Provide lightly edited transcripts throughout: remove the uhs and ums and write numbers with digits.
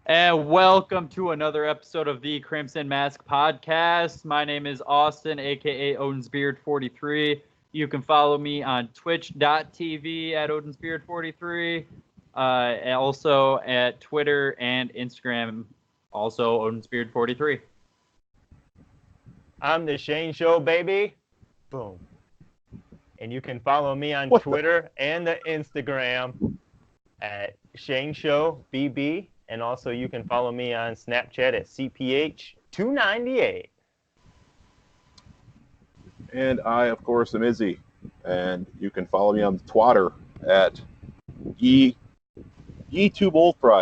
And welcome to another episode of the Crimson Mask Podcast. My name is Austin, aka OdensBeard43. You can follow me on twitch.tv at OdensBeard43. And also at Twitter and Instagram, also OdensBeard43. I'm the Shane Show, baby. Boom. And you can follow me on What Twitter and the Instagram at Shane Show BB. And also you can follow me on Snapchat at CPH298. And I, of course, am Izzy. And you can follow me on Twitter at YouTube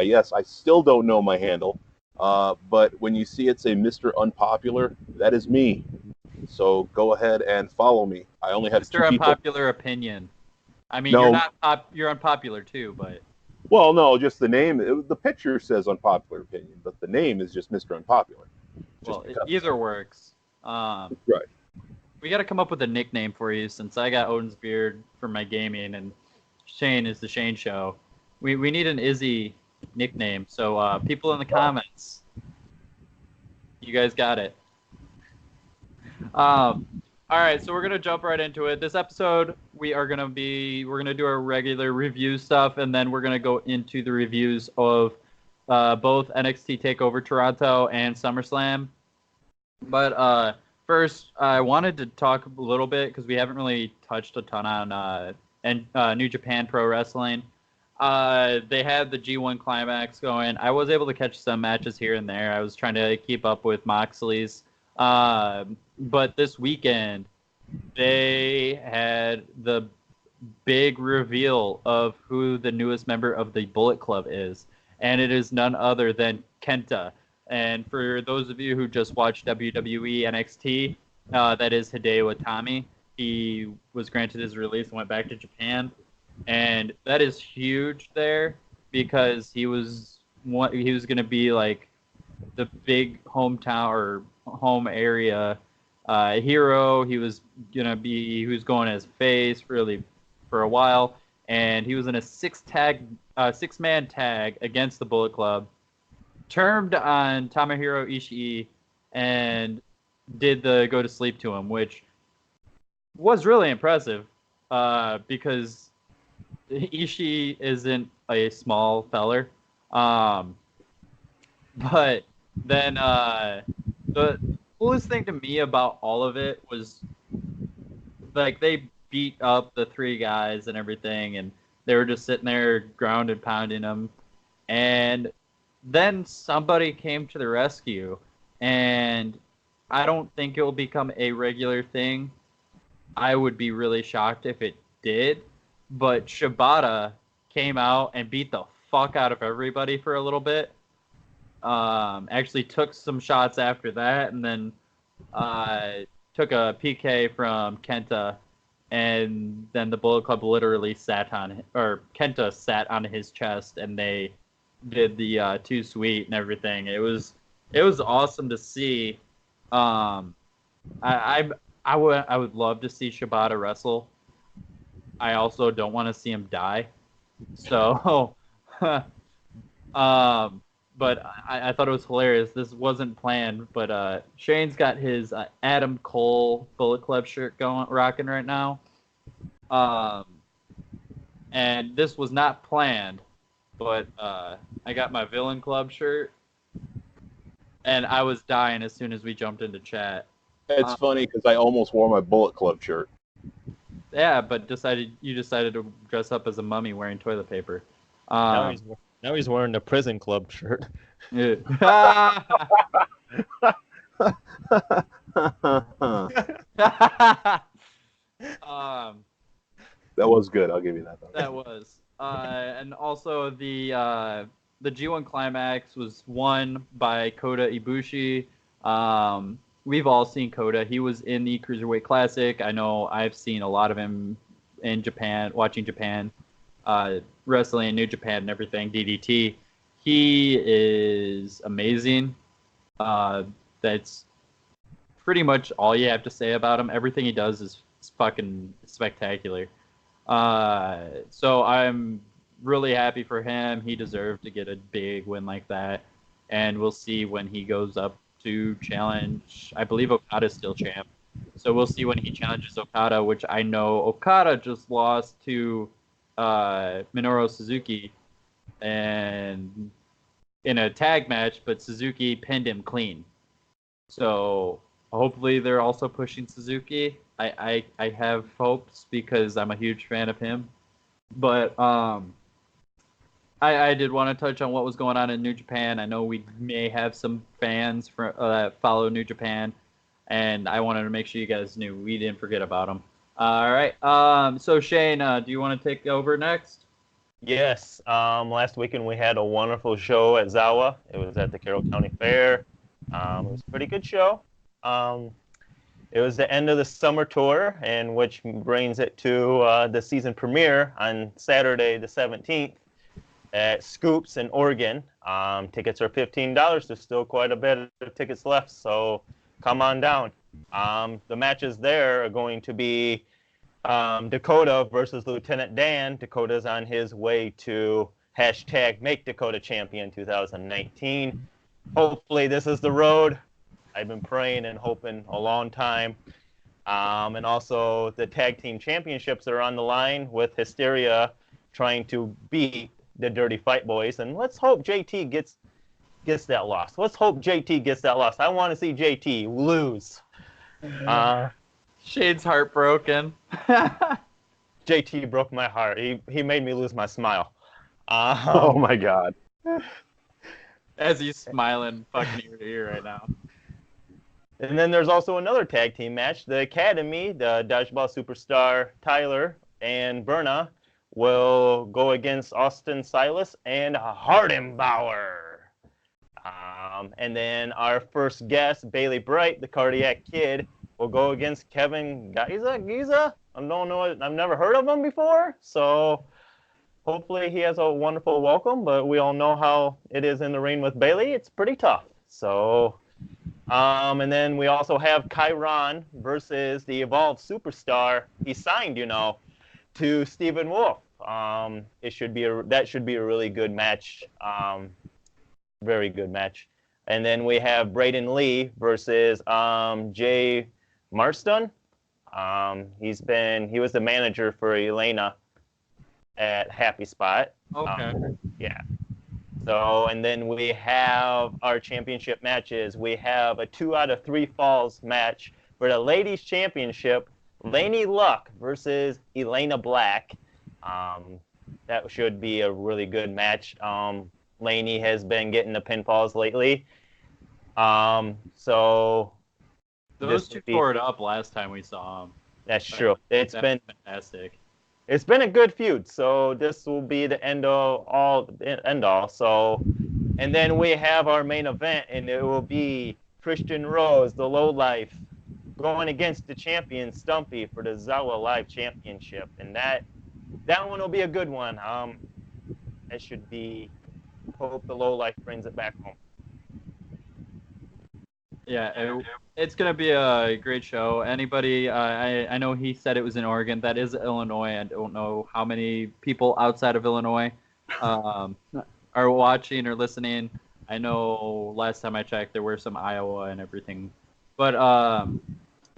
Yes, I still don't know my handle. But when you see it say Mr. Unpopular, that is me. So go ahead and follow me. I only have Mr. two people. Unpopular Opinion. I mean, No. you're unpopular too, but... Well, no, just the name. The picture says Unpopular Opinion, but the name is just Mr. Unpopular. Well, either works. Right. We got to come up with a nickname for you since I got Odin's Beard for my gaming and Shane is the Shane Show. We need an Izzy nickname. So people in the comments, you guys got it. All right, so we're gonna jump right into it. This episode, we're gonna do our regular review stuff, and then we're gonna go into the reviews of both NXT Takeover Toronto and SummerSlam. But first, I wanted to talk a little bit because we haven't really touched a ton on New Japan Pro Wrestling. They had the G1 Climax going. I was able to catch some matches here and there. I was trying to keep up with Moxley's. But this weekend, they had the big reveal of who the newest member of the Bullet Club is. And it is none other than Kenta. And for those of you who just watched WWE NXT, that is Hideo Itami. He was granted his release and went back to Japan. And that is huge there because he was going to be like the big hometown or home area hero. He was going as face really for a while, and he was in a six-man tag against the Bullet Club, turned on Tomohiro Ishii, and did the go to sleep to him, which was really impressive because Ishii isn't a small feller. But then the coolest thing to me about all of it was like they beat up the three guys and everything, and they were just sitting there ground and pounding them. And then somebody came to the rescue, and I don't think it will become a regular thing. I would be really shocked if it did. But Shibata came out and beat the fuck out of everybody for a little bit. Actually took some shots after that, and then took a PK from Kenta, and then the Bullet Club literally Kenta sat on his chest, and they did the too sweet and everything. It was awesome to see. I would love to see Shibata wrestle. I also don't want to see him die. So, but I thought it was hilarious. This wasn't planned, but Shane's got his Adam Cole Bullet Club shirt rocking right now. And this was not planned, but I got my Villain Club shirt, and I was dying as soon as we jumped into chat. It's funny because I almost wore my Bullet Club shirt. Yeah, but you decided to dress up as a mummy wearing toilet paper. Now he's wearing the Prison Club shirt. Yeah. That was good. I'll give you that. That was. And also the G1 Climax was won by Kota Ibushi. We've all seen Kota. He was in the Cruiserweight Classic. I know I've seen a lot of him in Japan, watching Japan, wrestling in New Japan and everything, DDT. He is amazing. That's pretty much all you have to say about him. Everything he does is fucking spectacular. So I'm really happy for him. He deserved to get a big win like that. and we'll see when he goes up to challenge. I believe Okada's still champ, so we'll see when he challenges Okada, which I know Okada just lost to Minoru Suzuki, and in a tag match, but Suzuki pinned him clean. So hopefully they're also pushing Suzuki. I have hopes because I'm a huge fan of him. But I did want to touch on what was going on in New Japan. I know we may have some fans that follow New Japan, and I wanted to make sure you guys knew we didn't forget about them. All right. So Shane, do you want to take over next? Yes. Last weekend we had a wonderful show at Zawa. It was at the Carroll County Fair. It was a pretty good show. It was the end of the summer tour, and which brings it to the season premiere on Saturday the 17th at Scoops in Oregon. Tickets are $15. There's still quite a bit of tickets left, so come on down. The matches there are going to be Dakota versus Lieutenant Dan. Dakota's on his way to hashtag Make Dakota Champion 2019. Hopefully this is the road. I've been praying and hoping a long time. And also the tag team championships are on the line with Hysteria trying to beat the Dirty Fight Boys. And let's hope JT gets that loss. Let's hope JT gets that loss. I want to see JT lose. Shane's heartbroken. JT broke my heart. He made me lose my smile. Oh my God. As he's smiling fucking ear to ear right now. And then there's also another tag team match. The Academy, the Dodgeball Superstar Tyler and Berna will go against Austin Silas and Hardenbauer. And then our first guest, Bailey Bright, the Cardiac Kid, will go against Kevin Giza. I don't know. I've never heard of him before. So hopefully he has a wonderful welcome. But we all know how it is in the ring with Bailey. It's pretty tough. So... and then we also have Chiron versus the Evolved Superstar. He signed, to Stephen Wolf. That should be a really good match. Very good match. And then we have Braden Lee versus Jay Marston. He was the manager for Elena at Happy Spot. Okay. Yeah. So, and then we have our championship matches. We have a 2 out of 3 falls match for the ladies championship. Lainey Luck versus Elena Black. That should be a really good match. Lainey has been getting the pinfalls lately. So those two tore it up last time we saw them. That's true. It's been fantastic. It's been a good feud, so this will be the end all. So, and then we have our main event, and it will be Christian Rose, the lowlife, going against the champion Stumpy for the Zawa Live Championship, and that one will be a good one. That should be. Hope the lowlife brings it back home. Yeah, it's going to be a great show. Anybody, I know he said it was in Oregon. That is Illinois. I don't know how many people outside of Illinois are watching or listening. I know last time I checked, there were some Iowa and everything. But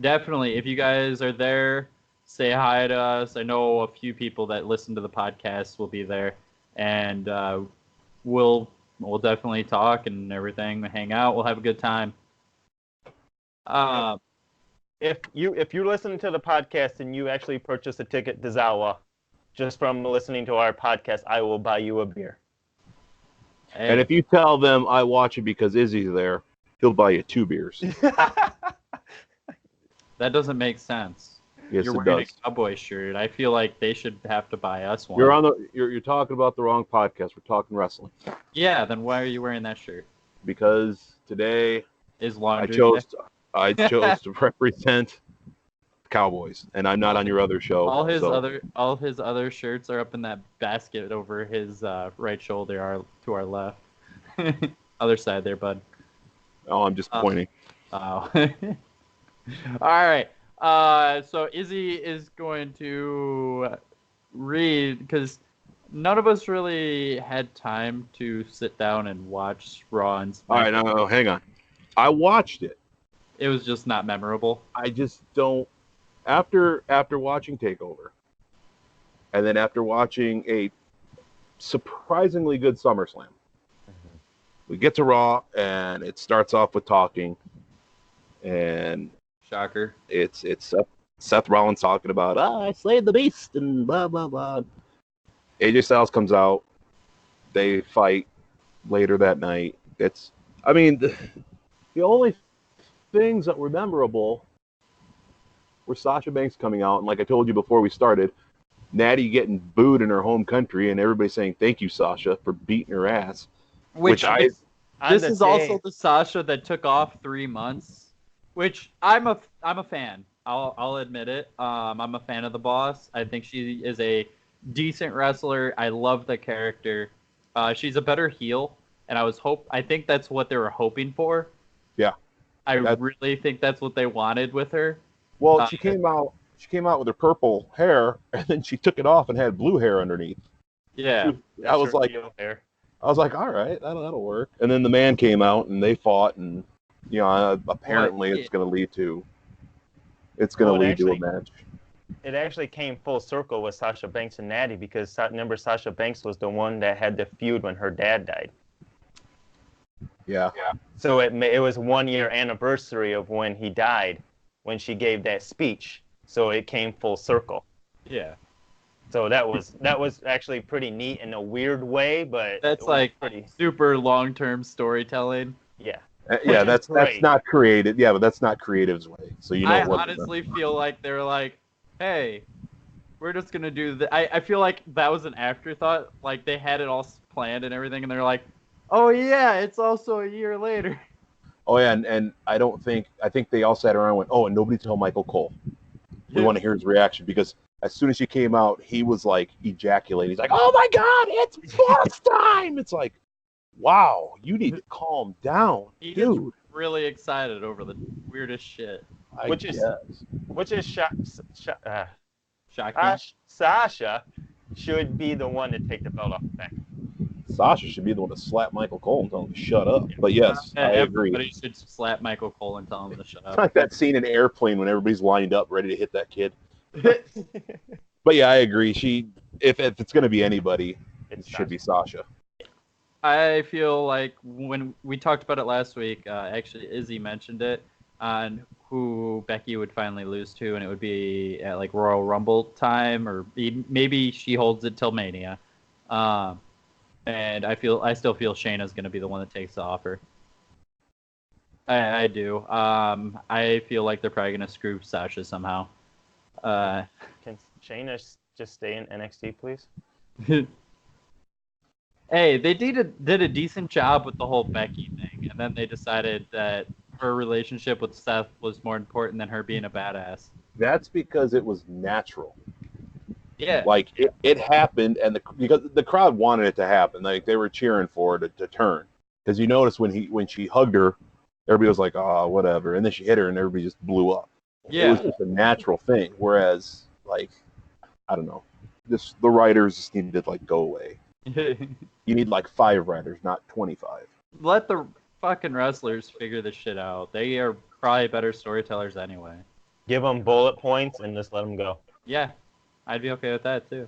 definitely, if you guys are there, say hi to us. I know a few people that listen to the podcast will be there. And we'll definitely talk and everything, hang out. We'll have a good time. If you're listening to the podcast and you actually purchase a ticket to Zawa, just from listening to our podcast, I will buy you a beer. Hey. And if you tell them I watch it because Izzy's there, he'll buy you 2 beers. That doesn't make sense. Yes, You're it wearing does. a cowboy shirt. I feel like they should have to buy us one. You're talking about the wrong podcast. We're talking wrestling. Yeah, then why are you wearing that shirt? Because today Is laundry I chose to represent Cowboys, and I'm not on your other show. all his other shirts are up in that basket over his right shoulder, to our left. Other side there, bud. Oh, I'm just pointing. Oh. All right. So Izzy is going to read, because none of us really had time to sit down and watch Raw and All right, SmackDown. no, hang on. I watched it. It was just not memorable. I just don't. After watching Takeover, and then after watching a surprisingly good SummerSlam, we get to Raw, and it starts off with talking, and Shocker. it's Seth Rollins talking about I slayed the beast and blah blah blah. AJ Styles comes out, they fight later that night. The only things that were memorable were Sasha Banks coming out, and like I told you before we started, Natty getting booed in her home country, and everybody saying thank you, Sasha, for beating her ass. Which I This is also the Sasha that took off 3 months, which I'm a fan. I'll admit it. I'm a fan of the Boss. I think she is a decent wrestler. I love the character. She's a better heel, and I think that's what they were hoping for. Yeah. I really think that's what they wanted with her. Well, she came out with her purple hair, and then she took it off and had blue hair underneath. Yeah. I was like, all right, that'll work. And then the man came out, and they fought, and apparently it's going to lead to a match. It actually came full circle with Sasha Banks and Natty because remember Sasha Banks was the one that had the feud when her dad died. Yeah. So it was 1 year anniversary of when he died, when she gave that speech. So it came full circle. Yeah. So that was actually pretty neat in a weird way, but that's like pretty super long-term storytelling. Yeah. Yeah, that's not creative. Yeah, but that's not creative's way. So I honestly feel like they're like, hey, we're just gonna do the. I feel like that was an afterthought. Like they had it all planned and everything, and they're like, oh yeah, it's also a year later. Oh yeah, and I think they all sat around and went, oh, and nobody tell Michael Cole. We want to hear his reaction because as soon as she came out, he was like ejaculating. He's like, oh my God, it's boss time. It's like, wow, you need to calm down, dude. Really excited over the weirdest shit. Which is shocking. Sasha should be the one to take the belt off Becky. Sasha should be the one to slap Michael Cole and tell him to shut up. But yes, I agree. Everybody should slap Michael Cole and tell him to shut up. It's like that scene in Airplane when everybody's lined up ready to hit that kid. But yeah, I agree. If it's going to be anybody, it should be Sasha. I feel like when we talked about it last week, actually Izzy mentioned it on who Becky would finally lose to, and it would be at like Royal Rumble time, or maybe she holds it till Mania. And I still feel Shayna's going to be the one that takes the offer. I do. I feel like they're probably going to screw Sasha somehow. Can Shayna just stay in NXT, please? Hey, they did a decent job with the whole Becky thing, and then they decided that her relationship with Seth was more important than her being a badass. That's because it was natural. Yeah. Like, it happened, and because the crowd wanted it to happen. Like, they were cheering for it to turn. Because you notice when she hugged her, everybody was like, oh, whatever. And then she hit her, and everybody just blew up. Yeah. It was just a natural thing. Whereas, like, I don't know. The writers just needed to, like, go away. You need, like, 5 writers, not 25. Let the fucking wrestlers figure this shit out. They are probably better storytellers anyway. Give them bullet points and just let them go. Yeah. I'd be okay with that, too.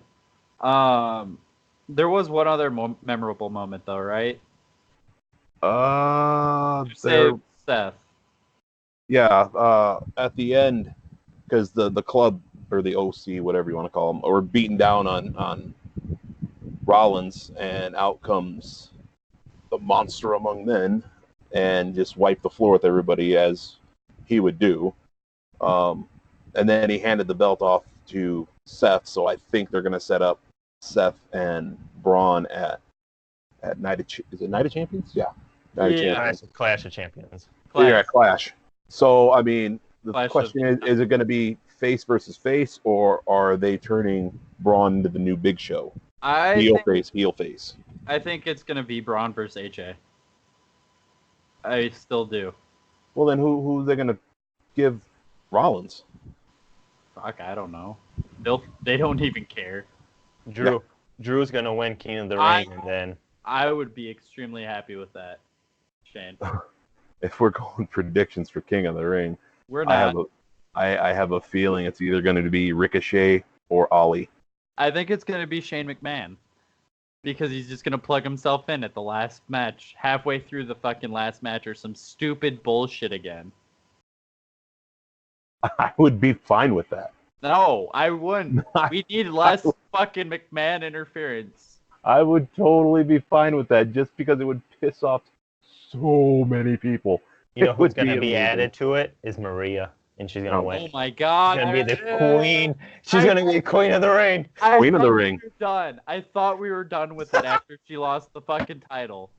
There was one other memorable moment, though, right? Seth. Yeah, at the end, because the club, or the OC, whatever you want to call them, were beating down on Rollins, and out comes the monster among men, and just wiped the floor with everybody, as he would do. And then he handed the belt off to Seth, so I think they're going to set up Seth and Braun at Night of is it Night of Champions? Yeah. Night of Champions. Clash of Champions. Yeah, Clash. So, I mean, the question is it going to be face versus face, or are they turning Braun into the new Big Show? Heel face. I think it's going to be Braun versus AJ. I still do. Well, then who are they going to give Rollins? Fuck, I don't know. They don't even care. Drew. Drew's gonna win King of the I- Ring, and then I would be extremely happy with that, Shane. If we're going predictions for King of the Ring, We're I not. have a feeling it's either going to be Ricochet or Ollie. I think it's going to be Shane McMahon. Because he's just going to plug himself in at the last match, halfway through the fucking last match, or some stupid bullshit again. I would be fine with that. No, I wouldn't. We need less fucking McMahon interference. I would totally be fine with that just because it would piss off so many people. you know It who's would gonna be be amazing. added to it is Maria, and she's gonna Oh. win. Oh my god. She's gonna be the queen. She's gonna be queen of the ring. Queen of the Ring. We were done. I thought we were done with it after she lost the fucking title.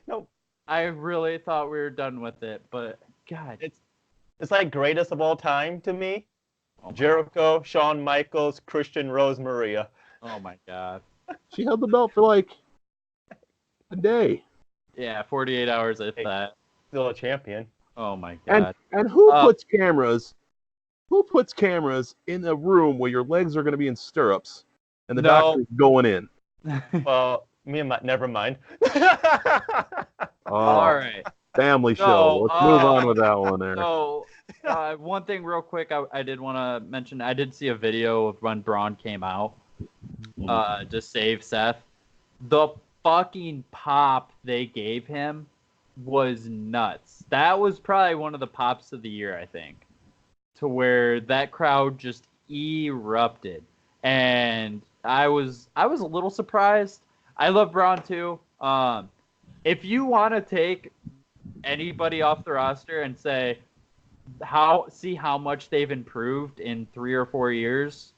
Nope. I really thought we were done with it, but god. It's like greatest of all time to me. Oh my, Jericho, Shawn Michaels, Christian Rose, Maria. oh my god. She held the belt for like a day. Yeah, 48 hours if Hey. that. Still a champion. Oh my god. And who puts cameras? Who puts cameras in a room where your legs are going to be in stirrups and the No. doctor's going in? Well, me and my never mind. All right. Family show. So, Let's move on with that one there. So, one thing real quick I did want to mention. I did see a video of when Braun came out to save Seth. The fucking pop they gave him was nuts. That was probably one of the pops of the year, I think, to where that crowd just erupted. And I was a little surprised. I love Braun too. If you want to take anybody off the roster and say see how much they've improved in 3 or 4 years,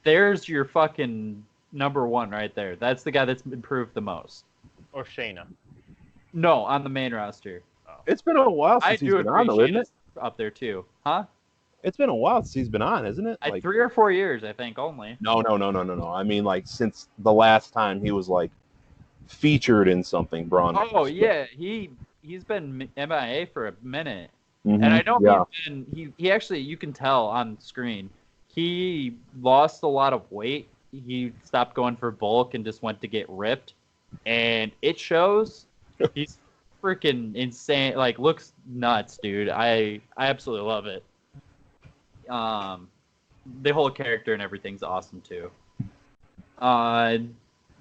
there's your fucking number one right there. That's the guy that's improved the most. Or Shayna. No, on the main roster. It's been a while I since he's do been on, though, isn't appreciate it? it up there too. Huh? It's been a while since he's been on, isn't it? 3 or 4 years, I think, only. No. I mean, like, since the last time he was, like, featured in something, Braun. Oh, yeah. He's been MIA for a minute. Mhm, And I know yeah. he actually, you can tell on screen, he lost a lot of weight. He stopped going for bulk and just went to get ripped. And it shows. He's freaking insane. Like, looks nuts, dude. I absolutely love it. The whole character and everything's awesome, too.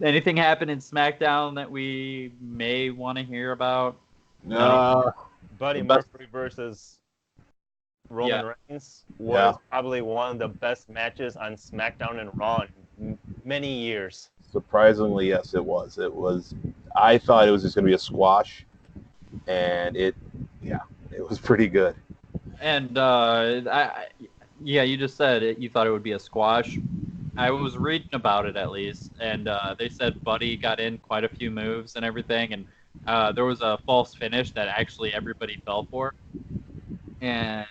Anything happen in SmackDown that we may want to hear about? Buddy The best- Murphy versus Roman Yeah. Reigns was Yeah. probably one of the best matches on SmackDown and Raw in many years. Surprisingly, yes, it was. It was. I thought it was just going to be a squash, and it was pretty good. And you just said it, you thought it would be a squash. I was reading about it at least, and they said Buddy got in quite a few moves and everything, and there was a false finish that actually everybody fell for. And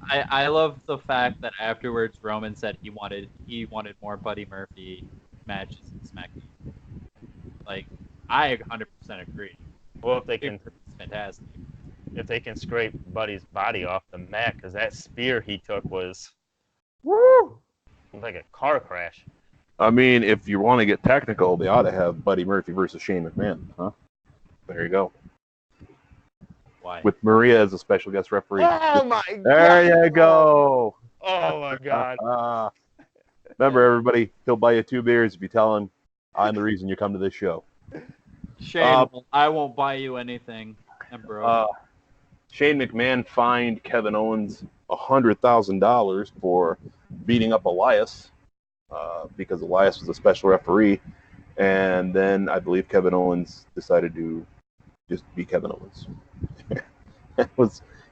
I love the fact that afterwards Roman said he wanted more Buddy Murphy matches in SmackDown. Like, I 100% agree. Well, if they can It's fantastic. scrape Buddy's body off the mat, because that spear he took was woo, like a car crash. I mean, if you want to get technical, they ought to have Buddy Murphy versus Shane McMahon, huh? There you go. Why? With Maria as a special guest referee. Oh my god! There you go. Oh my god! Remember, everybody, he'll buy you 2 beers if you tell him I'm the reason you come to this show. Shane, I won't buy you anything. I'm broke. Shane McMahon fined Kevin Owens $100,000 for beating up Elias because Elias was a special referee, and then I believe Kevin Owens decided to just be Kevin Owens.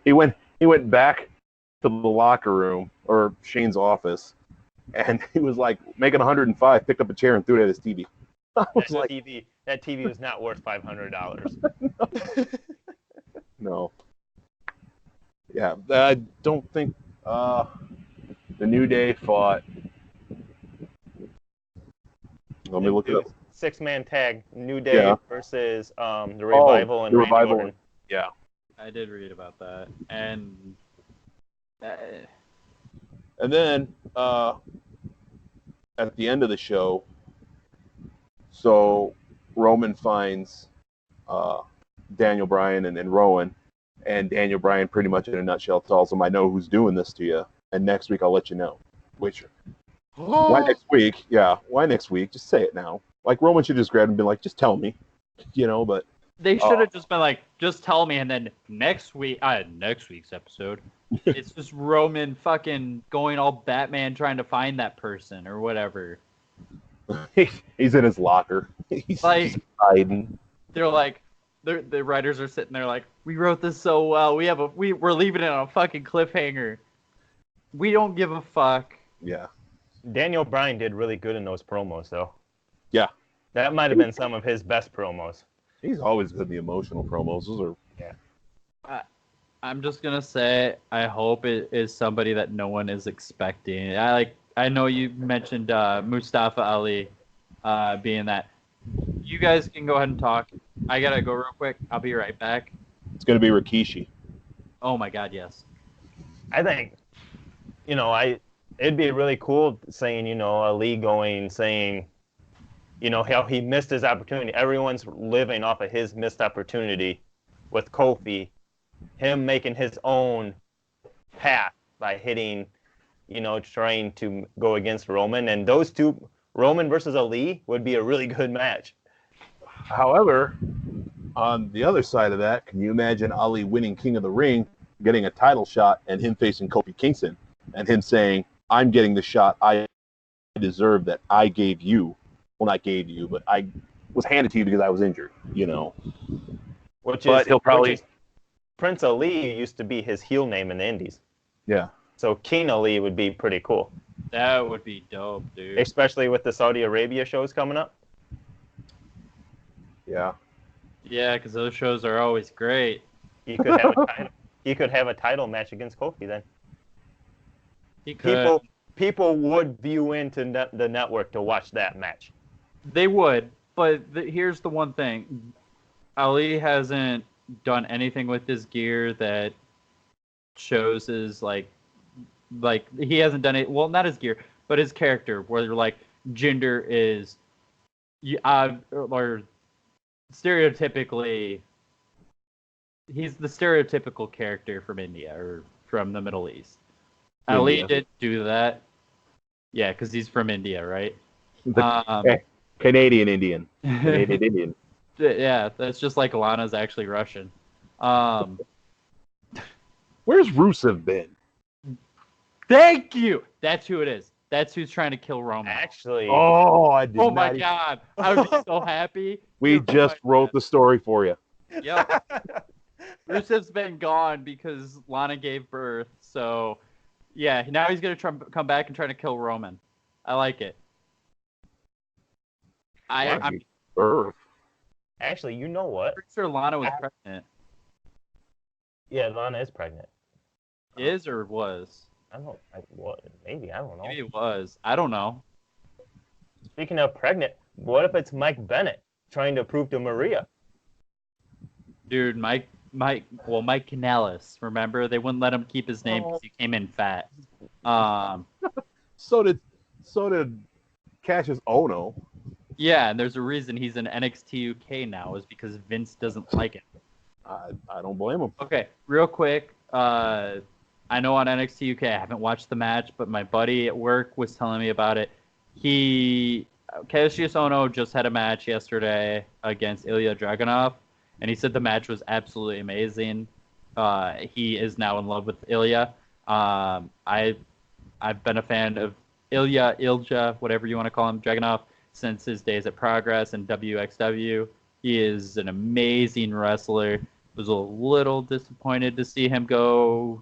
He went back to the locker room or Shane's office, and he was like making 105, picked up a chair and threw it at his TV. I was That like, TV was not worth $500. no. Yeah, I don't think the New Day fought. Let me look it up. 6-man tag, New Day versus the Revival and the Randy Revival. Orton. Yeah. I did read about that, and And then at the end of the show, so Roman finds Daniel Bryan and Rowan, and Daniel Bryan pretty much in a nutshell tells him, I know who's doing this to you, and next week I'll let you know. Which, why next week? Yeah, why next week? Just say it now. Like, Roman should just grab him and be like, just tell me, but... They should have just been like, just tell me, and then next week's episode, it's just Roman fucking going all Batman trying to find that person or whatever. He's in his locker. He's hiding. They're like, the writers are sitting there like, we wrote this so well. We're leaving it on a fucking cliffhanger. We don't give a fuck. Yeah. Daniel Bryan did really good in those promos, though. Yeah. That might have been some of his best promos. He's always good in the emotional promos. Those are... Yeah. I'm just gonna say, I hope it is somebody that no one is expecting. I know you mentioned Mustafa Ali being that. You guys can go ahead and talk. I gotta go real quick. I'll be right back. It's gonna be Rikishi. Oh my God, yes. I think, it'd be really cool saying, Ali saying, how he missed his opportunity. Everyone's living off of his missed opportunity with Kofi. Him making his own path by hitting, trying to go against Roman. And those two, Roman versus Ali, would be a really good match. However, on the other side of that, can you imagine Ali winning King of the Ring, getting a title shot, and him facing Kofi Kingston, and him saying, I'm getting the shot I deserve that I gave you. Well, not gave you, but I was handed to you because I was injured, Prince Ali used to be his heel name in the Indies. Yeah. So King Ali would be pretty cool. That would be dope, dude. Especially with the Saudi Arabia shows coming up. Yeah. Yeah, because those shows are always great. He could have a title. He could have a title match against Kofi then. He could. People would view into the network to watch that match. They would, but here's the one thing. Ali hasn't done anything with his gear that shows his like he hasn't done it. Well, not his gear, but his character, where like Jinder is, or stereotypically, he's the stereotypical character from India or from the Middle East. Ali didn't do that. Yeah, because he's from India, right? Canadian Indian. Canadian Indian. Yeah, that's just like Lana's actually Russian. Where's Rusev been? Thank you. That's who it is. That's who's trying to kill Roman. Actually. I did Oh my God, I would be so happy. We just wrote the story for you. Yep. Rusev's been gone because Lana gave birth. So, yeah, now he's gonna come back and try to kill Roman. I like it. I'm Birth. Actually, you know what? pretty sure Lana was pregnant. Yeah, Lana is pregnant. Is or was? Maybe, I don't know. Maybe it was. I don't know. Speaking of pregnant, what if it's Mike Bennett trying to prove to Maria? Dude, Mike Kanellis, remember? They wouldn't let him keep his name because he came in fat. So did Cassius Ohno. Yeah, and there's a reason he's in NXT UK now, is because Vince doesn't like it. I don't blame him. Okay, real quick. I know on NXT UK, I haven't watched the match, but my buddy at work was telling me about it. Cassius Ohno just had a match yesterday against Ilya Dragunov, and he said the match was absolutely amazing. He is now in love with Ilya. I've been a fan of Ilja, whatever you want to call him, Dragunov, since his days at Progress and WXW. He is an amazing wrestler. Was a little disappointed to see him go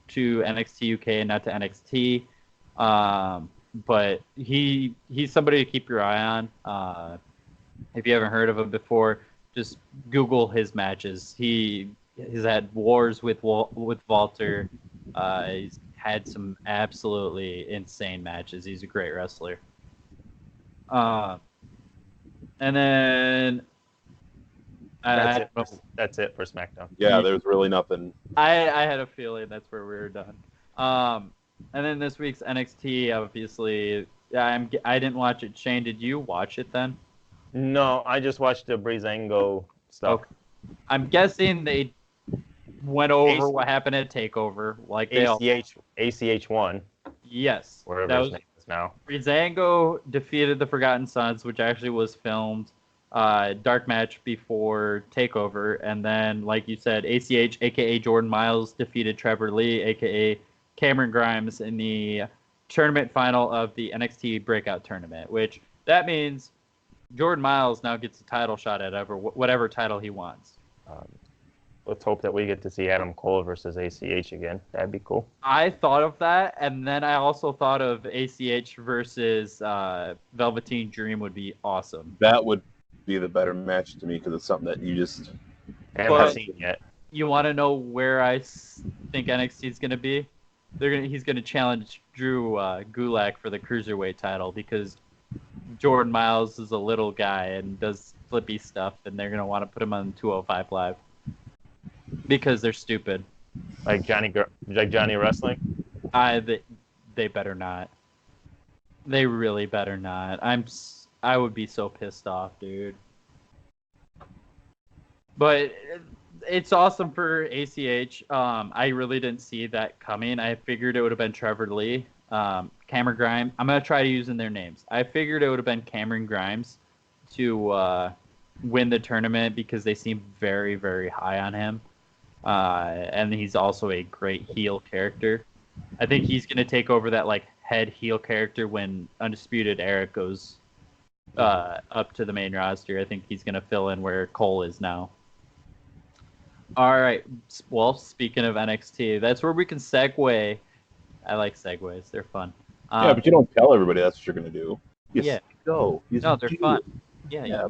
to NXT UK and not to NXT. But he's somebody to keep your eye on. If you haven't heard of him before, just Google his matches. He's had wars with Walter. He's had some absolutely insane matches. He's a great wrestler. And then That's it for SmackDown. Yeah, there's really nothing. I had a feeling that's where we were done. And then this week's NXT, obviously, I didn't watch it. Shane, did you watch it then? No, I just watched the Breezango stuff. Okay. I'm guessing they went over what happened at Takeover, like they all. ACH won. Yes, Wherever his name is now. Breezango defeated the Forgotten Sons, which actually was filmed dark match before Takeover, and then, like you said, ACH, aka Jordan Miles, defeated Trevor Lee, aka Cameron Grimes, in the tournament final of the NXT Breakout Tournament, which that means Jordan Miles now gets a title shot at whatever title he wants. Let's hope that we get to see Adam Cole versus ACH again. That'd be cool. I thought of that, and then I also thought of ACH versus Velveteen Dream would be awesome. That would be the better match to me because it's something that you just haven't seen yet. You want to know where I think NXT is going to be? He's going to challenge Drew Gulak for the Cruiserweight title because Jordan Miles is a little guy and does flippy stuff, and they're going to want to put him on 205 Live because they're stupid. Like Johnny Wrestling? They better not. They really better not. I would be so pissed off, dude. But it's awesome for ACH. I really didn't see that coming. I figured it would have been Trevor Lee, Cameron Grimes. I'm going to try using their names. I figured it would have been Cameron Grimes to win the tournament because they seem very, very high on him. And he's also a great heel character. I think he's going to take over that like head heel character when Undisputed Era goes up to the main roster. I think he's going to fill in where Cole is now. All right. Well, speaking of NXT, that's where we can segue. I like segues. They're fun. Yeah, but you don't tell everybody that's what you're going to do. Yeah. Go. No, they're fun. Yeah.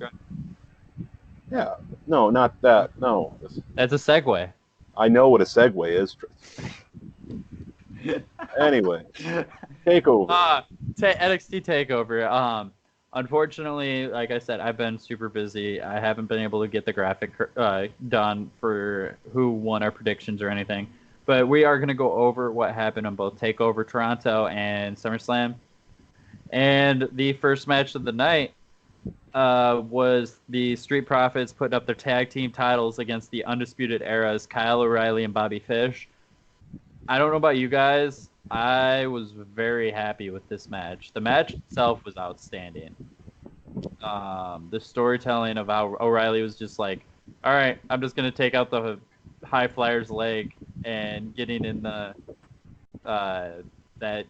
Yeah. No, not that. No. That's a segue. I know what a segue is. Anyway, Takeover. NXT Takeover. Unfortunately, like I said, I've been super busy. I haven't been able to get the graphic done for who won our predictions or anything. But we are going to go over what happened on both Takeover Toronto and SummerSlam. And the first match of the night was the Street Profits putting up their tag team titles against the Undisputed Era's Kyle O'Reilly and Bobby Fish. I don't know about you guys. I was very happy with this match. The match itself was outstanding. The storytelling of how O'Reilly was just like, all right, I'm just going to take out the high flyer's leg and getting in the that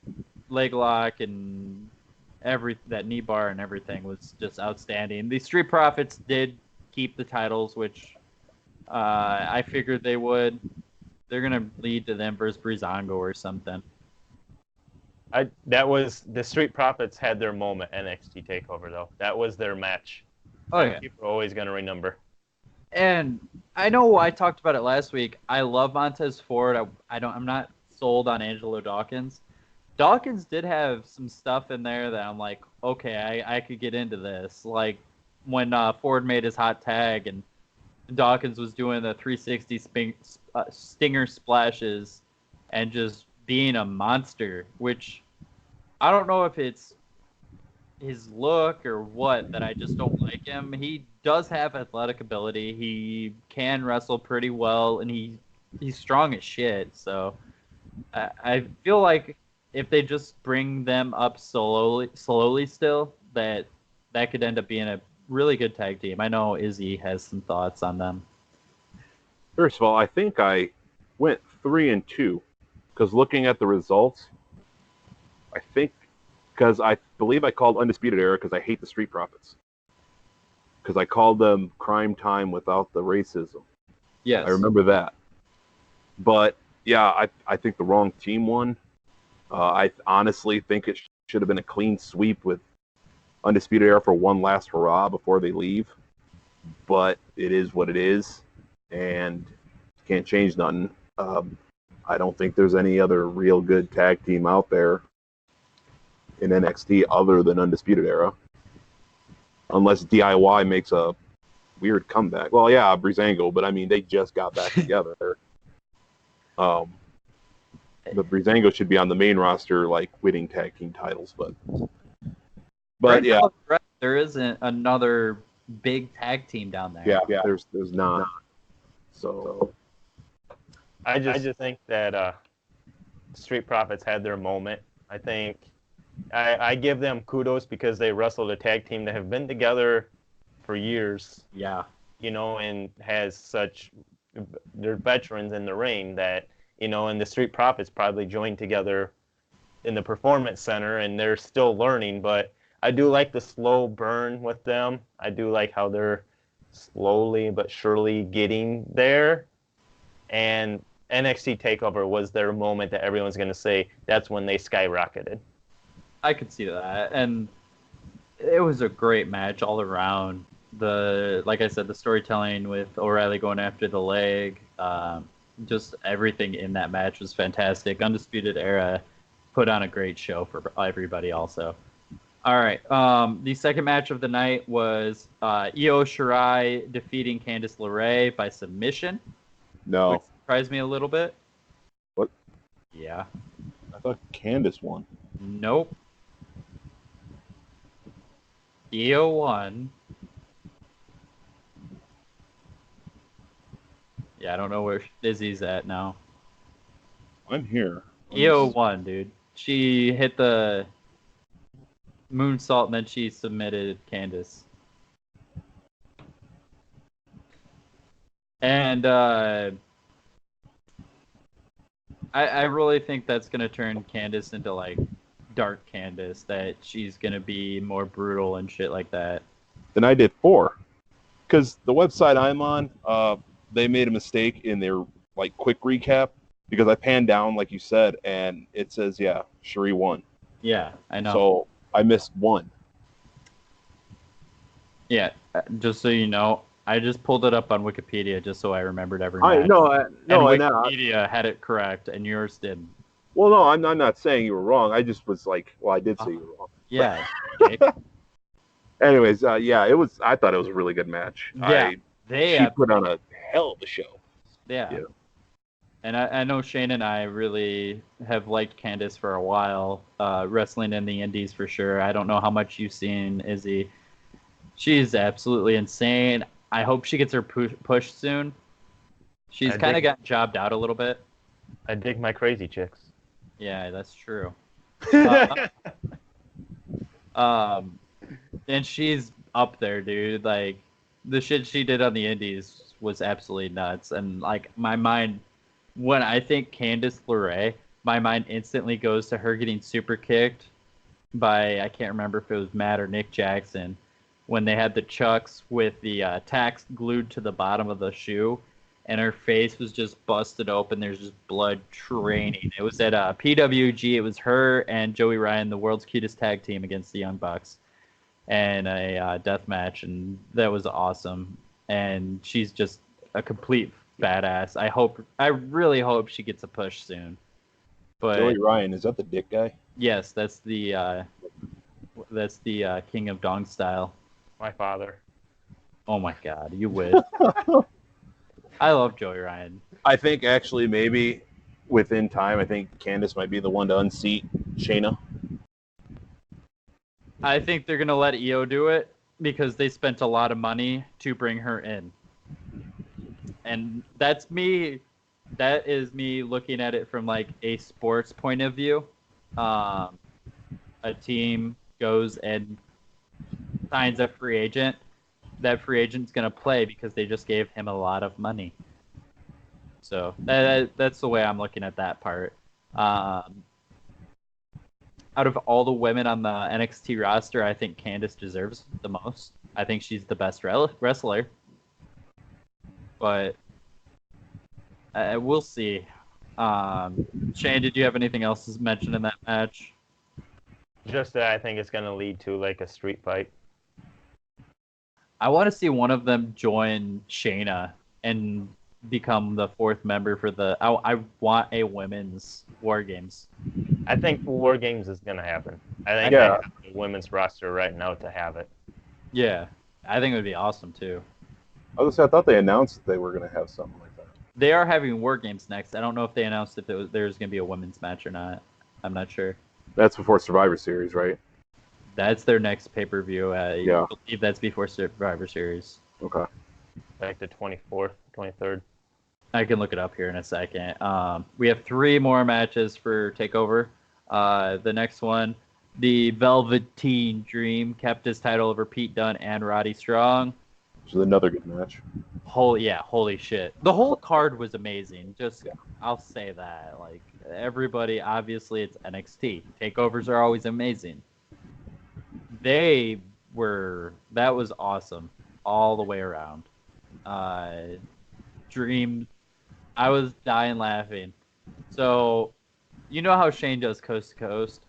leg lock and that knee bar and everything was just outstanding. The Street Profits did keep the titles, which I figured they would. They're going to lead to them versus Breezango or something. That was the Street Profits had their moment NXT Takeover though. That was their match. Oh yeah. People are always going to remember. And I know I talked about it last week. I love Montez Ford. I'm not sold on Angelo Dawkins. Dawkins did have some stuff in there that I'm like, okay, I could get into this. Like when Ford made his hot tag and Dawkins was doing the 360 stinger splashes and just being a monster, which I don't know if it's his look or what that I just don't like him. He does have athletic ability. He can wrestle pretty well, and he's strong as shit. So I feel like if they just bring them up slowly still, that could end up being a really good tag team. I know Izzy has some thoughts on them. First of all, I think I went 3-2 because looking at the results, I think because I believe I called Undisputed Era because I hate the Street Profits. Because I called them Crime Time without the racism. Yes. I remember that. But, yeah, I think the wrong team won. I honestly think it should have been a clean sweep with Undisputed Era for one last hurrah before they leave. But it is what it is. And can't change nothing. I don't think there's any other real good tag team out there in NXT other than Undisputed Era. Unless DIY makes a weird comeback. Well, yeah, Breezango, but I mean, they just got back together. But Breezango should be on the main roster, like, winning tag team titles, but But yeah, there isn't another big tag team down there. yeah, there's not. So I just think that Street Profits had their moment. I think I give them kudos because they wrestled a tag team that have been together for years. Yeah. And has such, they're veterans in the ring that, and the Street Profits probably joined together in the Performance Center, and they're still learning, but I do like the slow burn with them. I do like how they're slowly but surely getting there, and NXT TakeOver was their moment that everyone's going to say that's when they skyrocketed. I could see that, and it was a great match all around. Like I said, the storytelling with O'Reilly going after the leg, just everything in that match was fantastic. Undisputed Era put on a great show for everybody also. All right, the second match of the night was Io Shirai defeating Candice LeRae by submission. no, Which surprised me a little bit. What? Yeah. I thought Candice won. Nope. Io won. Yeah, I don't know where Izzy's at now. I'm here. Io won, dude. She hit the moonsault and then she submitted Candice. And I really think that's going to turn Candice into like dark Candice, that she's going to be more brutal and shit like that. Then I did 4. Because the website I'm on, they made a mistake in their like quick recap, because I panned down, like you said, and it says, yeah, Shuri won. Yeah, I know. So I missed 1. Yeah, just so you know, I just pulled it up on Wikipedia just so I remembered every match. And Wikipedia had it correct, and yours didn't. Well, no, I'm not saying you were wrong. I just was like, well, I did say you were wrong. Yeah. Jake. Anyways, yeah, it was. I thought it was a really good match. Yeah, she put on a hell of a show. Yeah. And I know Shane and I really have liked Candice for a while, wrestling in the indies for sure. I don't know how much you've seen Izzy. She's absolutely insane. I hope she gets her push soon. She's kind of gotten jobbed out a little bit. I dig my crazy chicks. Yeah, that's true. And she's up there, dude. Like, the shit she did on the indies was absolutely nuts. And, like, my mind, when I think Candice LeRae, my mind instantly goes to her getting super kicked by, I can't remember if it was Matt or Nick Jackson, when they had the chucks with the tacks glued to the bottom of the shoe, and her face was just busted open. There's just blood draining. It was at PWG. It was her and Joey Ryan, the world's cutest tag team, against the Young Bucks, and a death match, and that was awesome. And she's just a complete badass. I really hope she gets a push soon. But Joey Ryan, is that the dick guy? Yes, that's the King of Dong Style. My father. Oh my God, you would. I love Joey Ryan. I think actually maybe within time, I think Candice might be the one to unseat Shayna. I think they're gonna let Io do it because they spent a lot of money to bring her in, and that's me. That is me looking at it from like a sports point of view. A team goes and signs a free agent. That free agent's gonna play because they just gave him a lot of money. So that's the way I'm looking at that part. Out of all the women on the NXT roster, I think Candice deserves the most. I think she's the best wrestler. But we'll see. Shane, did you have anything else to mention in that match? Just that I think it's going to lead to like a street fight. I want to see one of them join Shayna and become the 4th member for the... I want a women's War Games. I think War Games is going to happen. I think they have the women's roster right now to have it. Yeah, I think it would be awesome too. I thought they announced that they were going to have something like that. They are having War Games next. I don't know if they announced if there was going to be a women's match or not. I'm not sure. That's before Survivor Series, right? That's their next pay-per-view. Yeah. I believe that's before Survivor Series. Okay. Like the 24th, 23rd. I can look it up here in a second. We have 3 more matches for Takeover. The next one, the Velveteen Dream kept his title over Pete Dunne and Roddy Strong. Which is another good match. Holy shit. The whole card was amazing. Yeah. I'll say that. Like, everybody, obviously, it's NXT. Takeovers are always amazing. That was awesome all the way around. Dream, I was dying laughing. So, you know how Shane does coast to coast?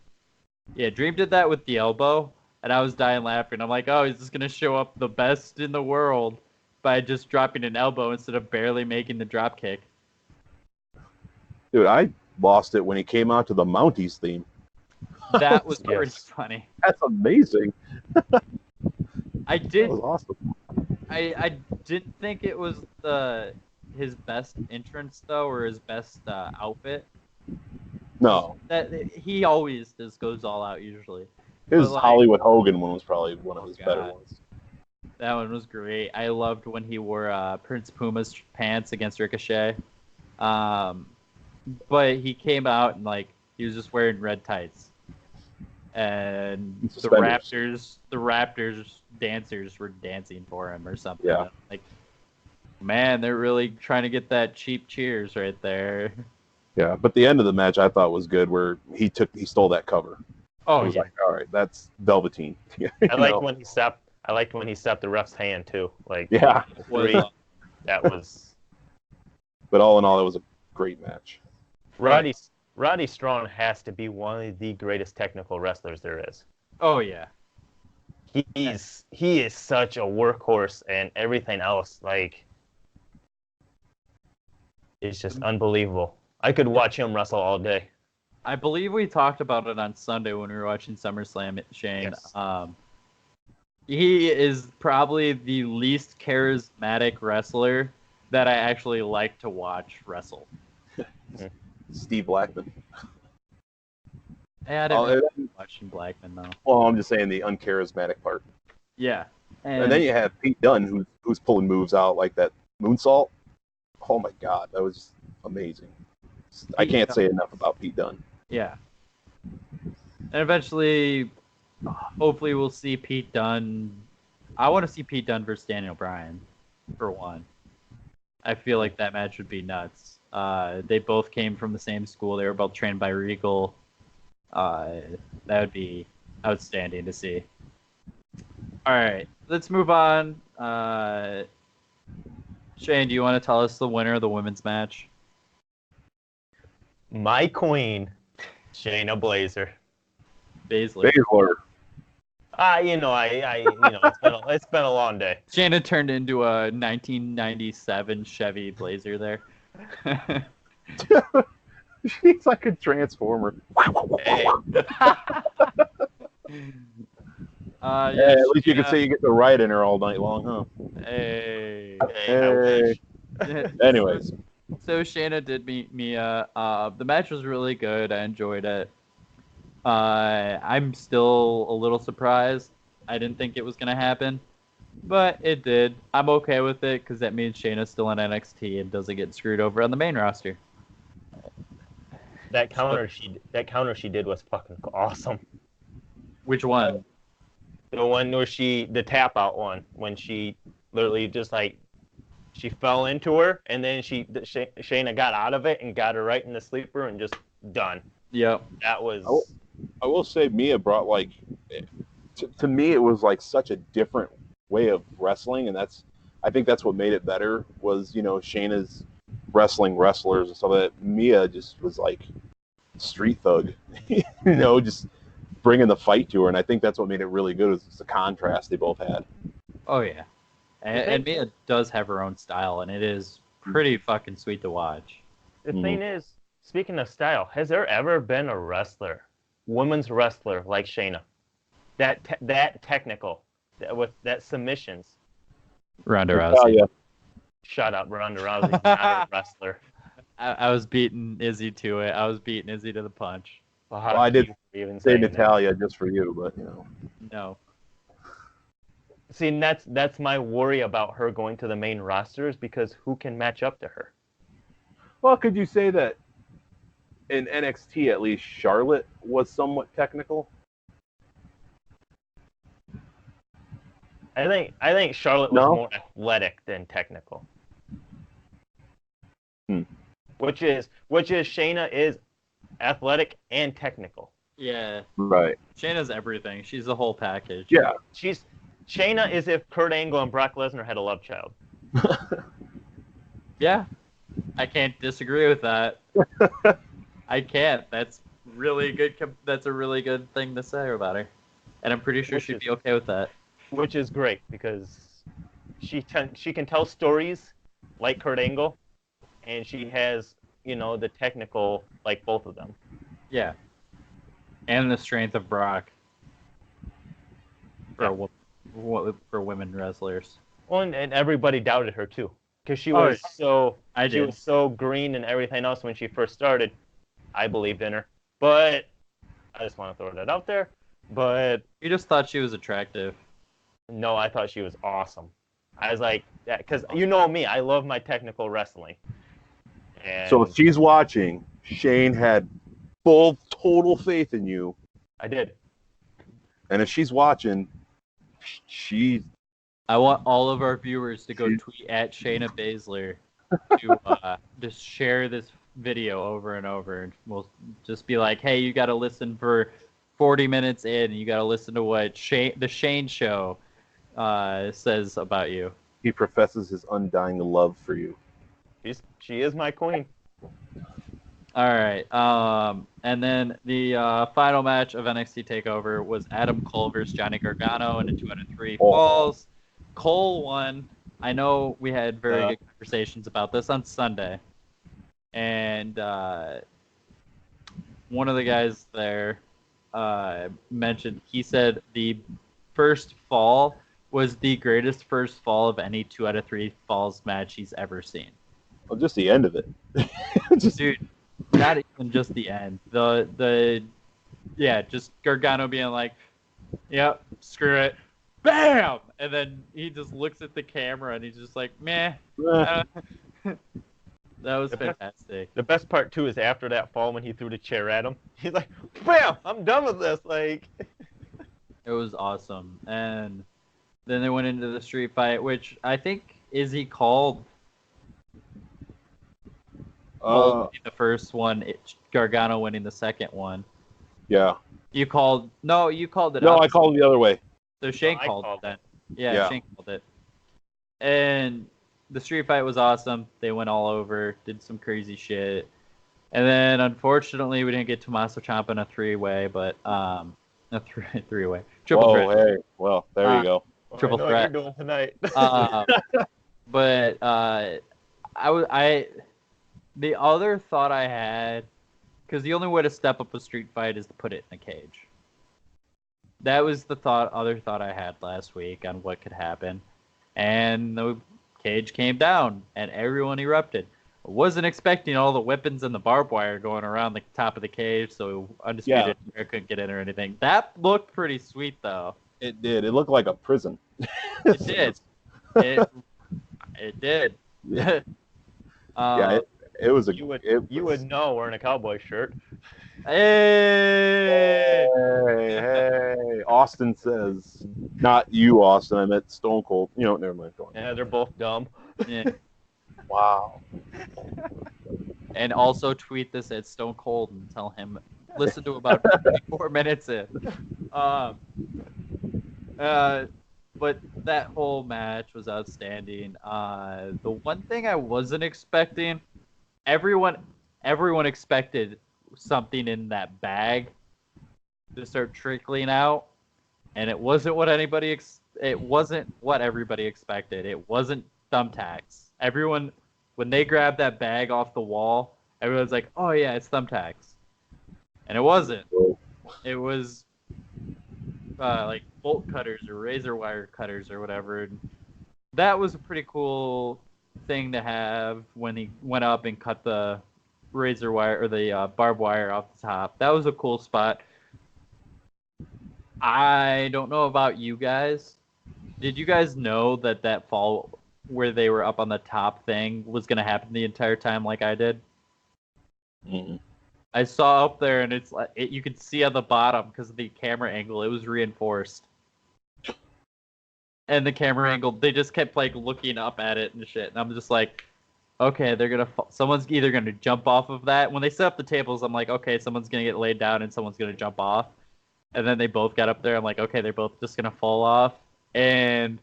Yeah, Dream did that with the elbow, and I was dying laughing. I'm like, oh, he's just going to show up the best in the world by just dropping an elbow instead of barely making the drop kick. Dude, I lost it when he came out to the Mounties theme. That was pretty Yes. funny. That's amazing. That was awesome. I didn't think it was his best entrance though, or his best outfit. No. That he always just goes all out usually. His But, like, Hollywood Hogan one was probably one of his better God. ones. That one was great. I loved when he wore Prince Puma's pants against Ricochet. But he came out and like he was just wearing red tights. And the Suspenders. Raptors dancers were dancing for him or something. Yeah. Like, man, they're really trying to get that cheap cheers right there. Yeah, but the end of the match I thought was good, where he stole that cover. Oh I was yeah. like, all right, that's Velveteen. I liked when he stepped the ref's hand too. Like Yeah, three, that was but all in all, it was a great match. Roddy Strong has to be one of the greatest technical wrestlers there is. Oh yeah. He is such a workhorse and everything else. Like, it's just unbelievable. I could watch him wrestle all day. I believe we talked about it on Sunday when we were watching SummerSlam, Shane. Yes. He is probably the least charismatic wrestler that I actually like to watch wrestle. Steve Blackman. I didn't really like watching Blackman though. Well, I'm just saying the uncharismatic part. Yeah. And then you have Pete Dunne, who's pulling moves out like that moonsault. Oh my God, that was amazing. I can't say enough about Pete Dunne. Yeah. And eventually, hopefully we'll see Pete Dunne. I want to see Pete Dunne versus Daniel Bryan, for one. I feel like that match would be nuts. They both came from the same school. They were both trained by Regal. That would be outstanding to see. All right, let's move on. Shane, do you want to tell us the winner of the women's match? My queen, Shayna Baszler. Baszler. It's been a long day. Shayna turned into a 1997 Chevy Blazer there. She's like a transformer. Hey. Hey, at least you can say you get the ride in her all night long, huh? Hey. I wish. Anyways, So Shayna did beat Mia. The match was really good. I enjoyed it. I'm still a little surprised. I didn't think it was going to happen, but it did. I'm okay with it because that means Shayna's still in NXT and doesn't get screwed over on the main roster. That counter she did was fucking awesome. Which one? The one where the tap out one, when she literally just like, she fell into her and then Shayna got out of it and got her right in the sleeper and just done. Yep. That was. I will say Mia brought like, to me it was like such a different way of wrestling, and I think that's what made it better was, Shayna's wrestling wrestlers and stuff like that. Mia just was like street thug, just bringing the fight to her, and I think that's what made it really good was the contrast they both had. Oh yeah. And Mia does have her own style, and it is pretty fucking sweet to watch. The thing is, speaking of style, has there ever been a women's wrestler like Shayna? That technical, with that submissions. Ronda Rousey. Shut up, Ronda Rousey's not a wrestler. I was beating Izzy to it. I was beating Izzy to the punch. Well, Well, I did even say saying that. Natalia just for you, but you know. No. See, and that's my worry about her going to the main roster is because who can match up to her? Well, could you say that in NXT at least Charlotte was somewhat technical? I think Charlotte was No? more athletic than technical. Hmm. Which is Shayna is athletic and technical. Yeah. Right. Shayna's everything. She's the whole package. Yeah. Shayna is if Kurt Angle and Brock Lesnar had a love child. Yeah. I can't disagree with that. I can't. That's really good. That's a really good thing to say about her, and I'm pretty sure she'd be okay with that. Which is great because she can tell stories like Kurt Angle, and she has the technical like both of them. Yeah. And the strength of Brock for women wrestlers. Well, and everybody doubted her too because she Oh, was she was so green and everything else when she first started. I believed in her, but I just want to throw that out there. But You just thought she was attractive. no, I thought she was awesome. I was like, yeah, because you know me, I love my technical wrestling. And So if she's watching, Shane had full, total faith in you. I did. And if she's watching, she... I want all of our viewers to go tweet at Shayna Baszler to just share this video over and over, and we'll just be like, hey, you got to listen for 40 minutes in, you got to listen to what the Shane Show says about you. He professes his undying love for you. She is my queen. All right. And then the final match of NXT TakeOver was Adam Cole versus Johnny Gargano in a 2 out of 3 falls. Cole won. I know we had very good conversations about this on Sunday. And one of the guys there mentioned, he said the first fall was the greatest first fall of any 2 out of 3 falls match he's ever seen. Well, just the end of it. Dude, not even just the end. Just Gargano being like, yep, screw it. Bam! And then he just looks at the camera and he's just like, meh. That was fantastic. The best part too is after that fall when he threw the chair at him. He's like, bam! I'm done with this. Like, it was awesome. And then they went into the street fight, which I think Izzy called. The first one, Gargano winning the second one. Yeah. You called it. No, I called it the other way. So Shane called it then. Yeah, Shane called it. And the street fight was awesome. They went all over, did some crazy shit. And then unfortunately we didn't get Tommaso Ciampa in a three-way, but a three-way. Triple threat. Hey. Well, there you go. Triple I know threat. what you're doing tonight. But the other thought I had, because the only way to step up a street fight is to put it in a cage. That was the other thought I had last week on what could happen. And the cage came down, and everyone erupted. I wasn't expecting all the weapons and the barbed wire going around the top of the cage, so Undisputed Era couldn't get in or anything. That looked pretty sweet, though. It did. It looked like a prison. It did. It did. Yeah. It was You would know wearing a cowboy shirt. Hey! Hey! Austin says, not you, Austin. I meant Stone Cold. Never mind. Yeah, they're both dumb. Yeah. Wow. And also tweet this at Stone Cold and tell him, listen to about 4 minutes in. But that whole match was outstanding. The one thing I wasn't expecting, everyone expected something in that bag to start trickling out, and it wasn't what everybody expected. It wasn't thumbtacks. Everyone, when they grabbed that bag off the wall, everyone's like, "Oh yeah, it's thumbtacks," and it wasn't. It was like bolt cutters or razor wire cutters or whatever. And that was a pretty cool thing to have when he went up and cut the razor wire or the barbed wire off the top. That was a cool spot. I don't know about you guys. Did you guys know that fall where they were up on the top thing was going to happen the entire time like I did? Mm-mm. I saw up there, and it's like you could see on the bottom because of the camera angle. It was reinforced, and the camera angle, they just kept like looking up at it and shit. And I'm just like, okay, they're gonna. Someone's either gonna jump off of that. When they set up the tables, I'm like, okay, someone's gonna get laid down and someone's gonna jump off. And then they both got up there. I'm like, okay, they're both just gonna fall off. And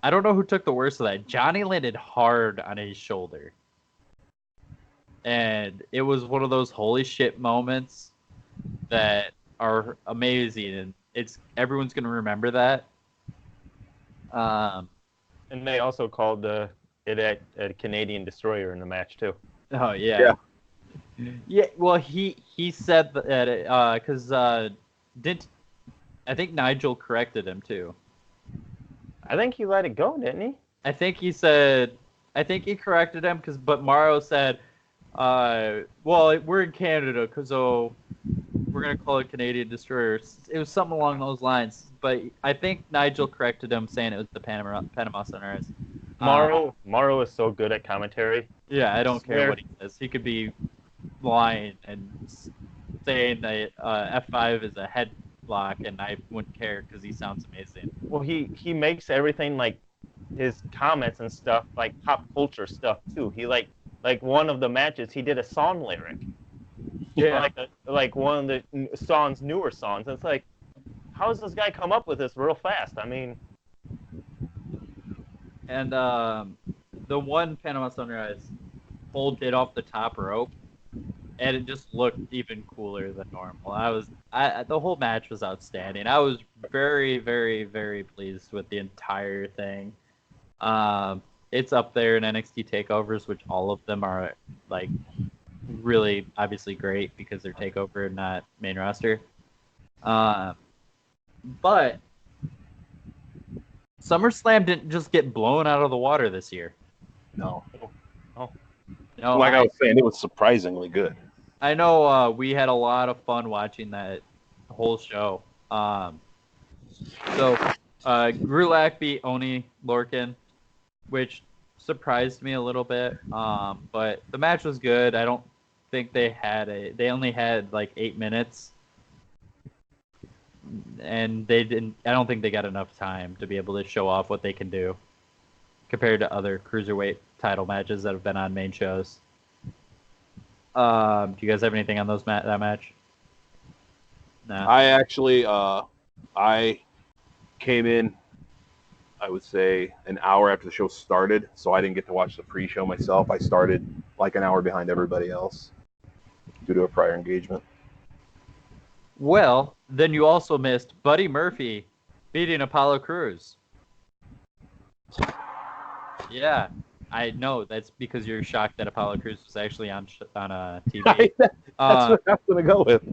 I don't know who took the worst of that. Johnny landed hard on his shoulder. And it was one of those holy shit moments that are amazing, and everyone's gonna remember that. And they also called it a Canadian destroyer in the match too. Oh yeah. Yeah. Well, he said that because didn't I think Nigel corrected him too. I think he let it go, didn't he? I think he corrected him but Mauro said. Well, we're in Canada, so we're going to call it Canadian Destroyer. It was something along those lines. But I think Nigel corrected him, saying it was the Panama Sunrise. Mauro is so good at commentary. Yeah, I don't care what he says. He could be lying and saying that F5 is a headlock, and I wouldn't care because he sounds amazing. Well, he makes everything like his comments and stuff like pop culture stuff, too. He like one of the matches, he did a song lyric. Yeah. Like one of the songs, newer songs. It's like, how does this guy come up with this real fast? I mean. And the one Panama Sunrise pulled it off the top rope, and it just looked even cooler than normal. The whole match was outstanding. I was very, very, very pleased with the entire thing. It's up there in NXT takeovers, which all of them are like really obviously great because they're takeover and not main roster. But SummerSlam didn't just get blown out of the water this year. No. No, Like I was saying, it was surprisingly good. I know we had a lot of fun watching that whole show. So Gulak beat Oni Lorcan, which surprised me a little bit. But the match was good. I don't think they only had like 8 minutes. And I don't think they got enough time to be able to show off what they can do compared to other cruiserweight title matches that have been on main shows. Do you guys have anything on that match? No. I actually, I came in, I would say, an hour after the show started, so I didn't get to watch the pre-show myself. I started like an hour behind everybody else due to a prior engagement. Well, then you also missed Buddy Murphy beating Apollo Crews. Yeah, I know. That's because you're shocked that Apollo Crews was actually on TV. That's what I'm going to go with.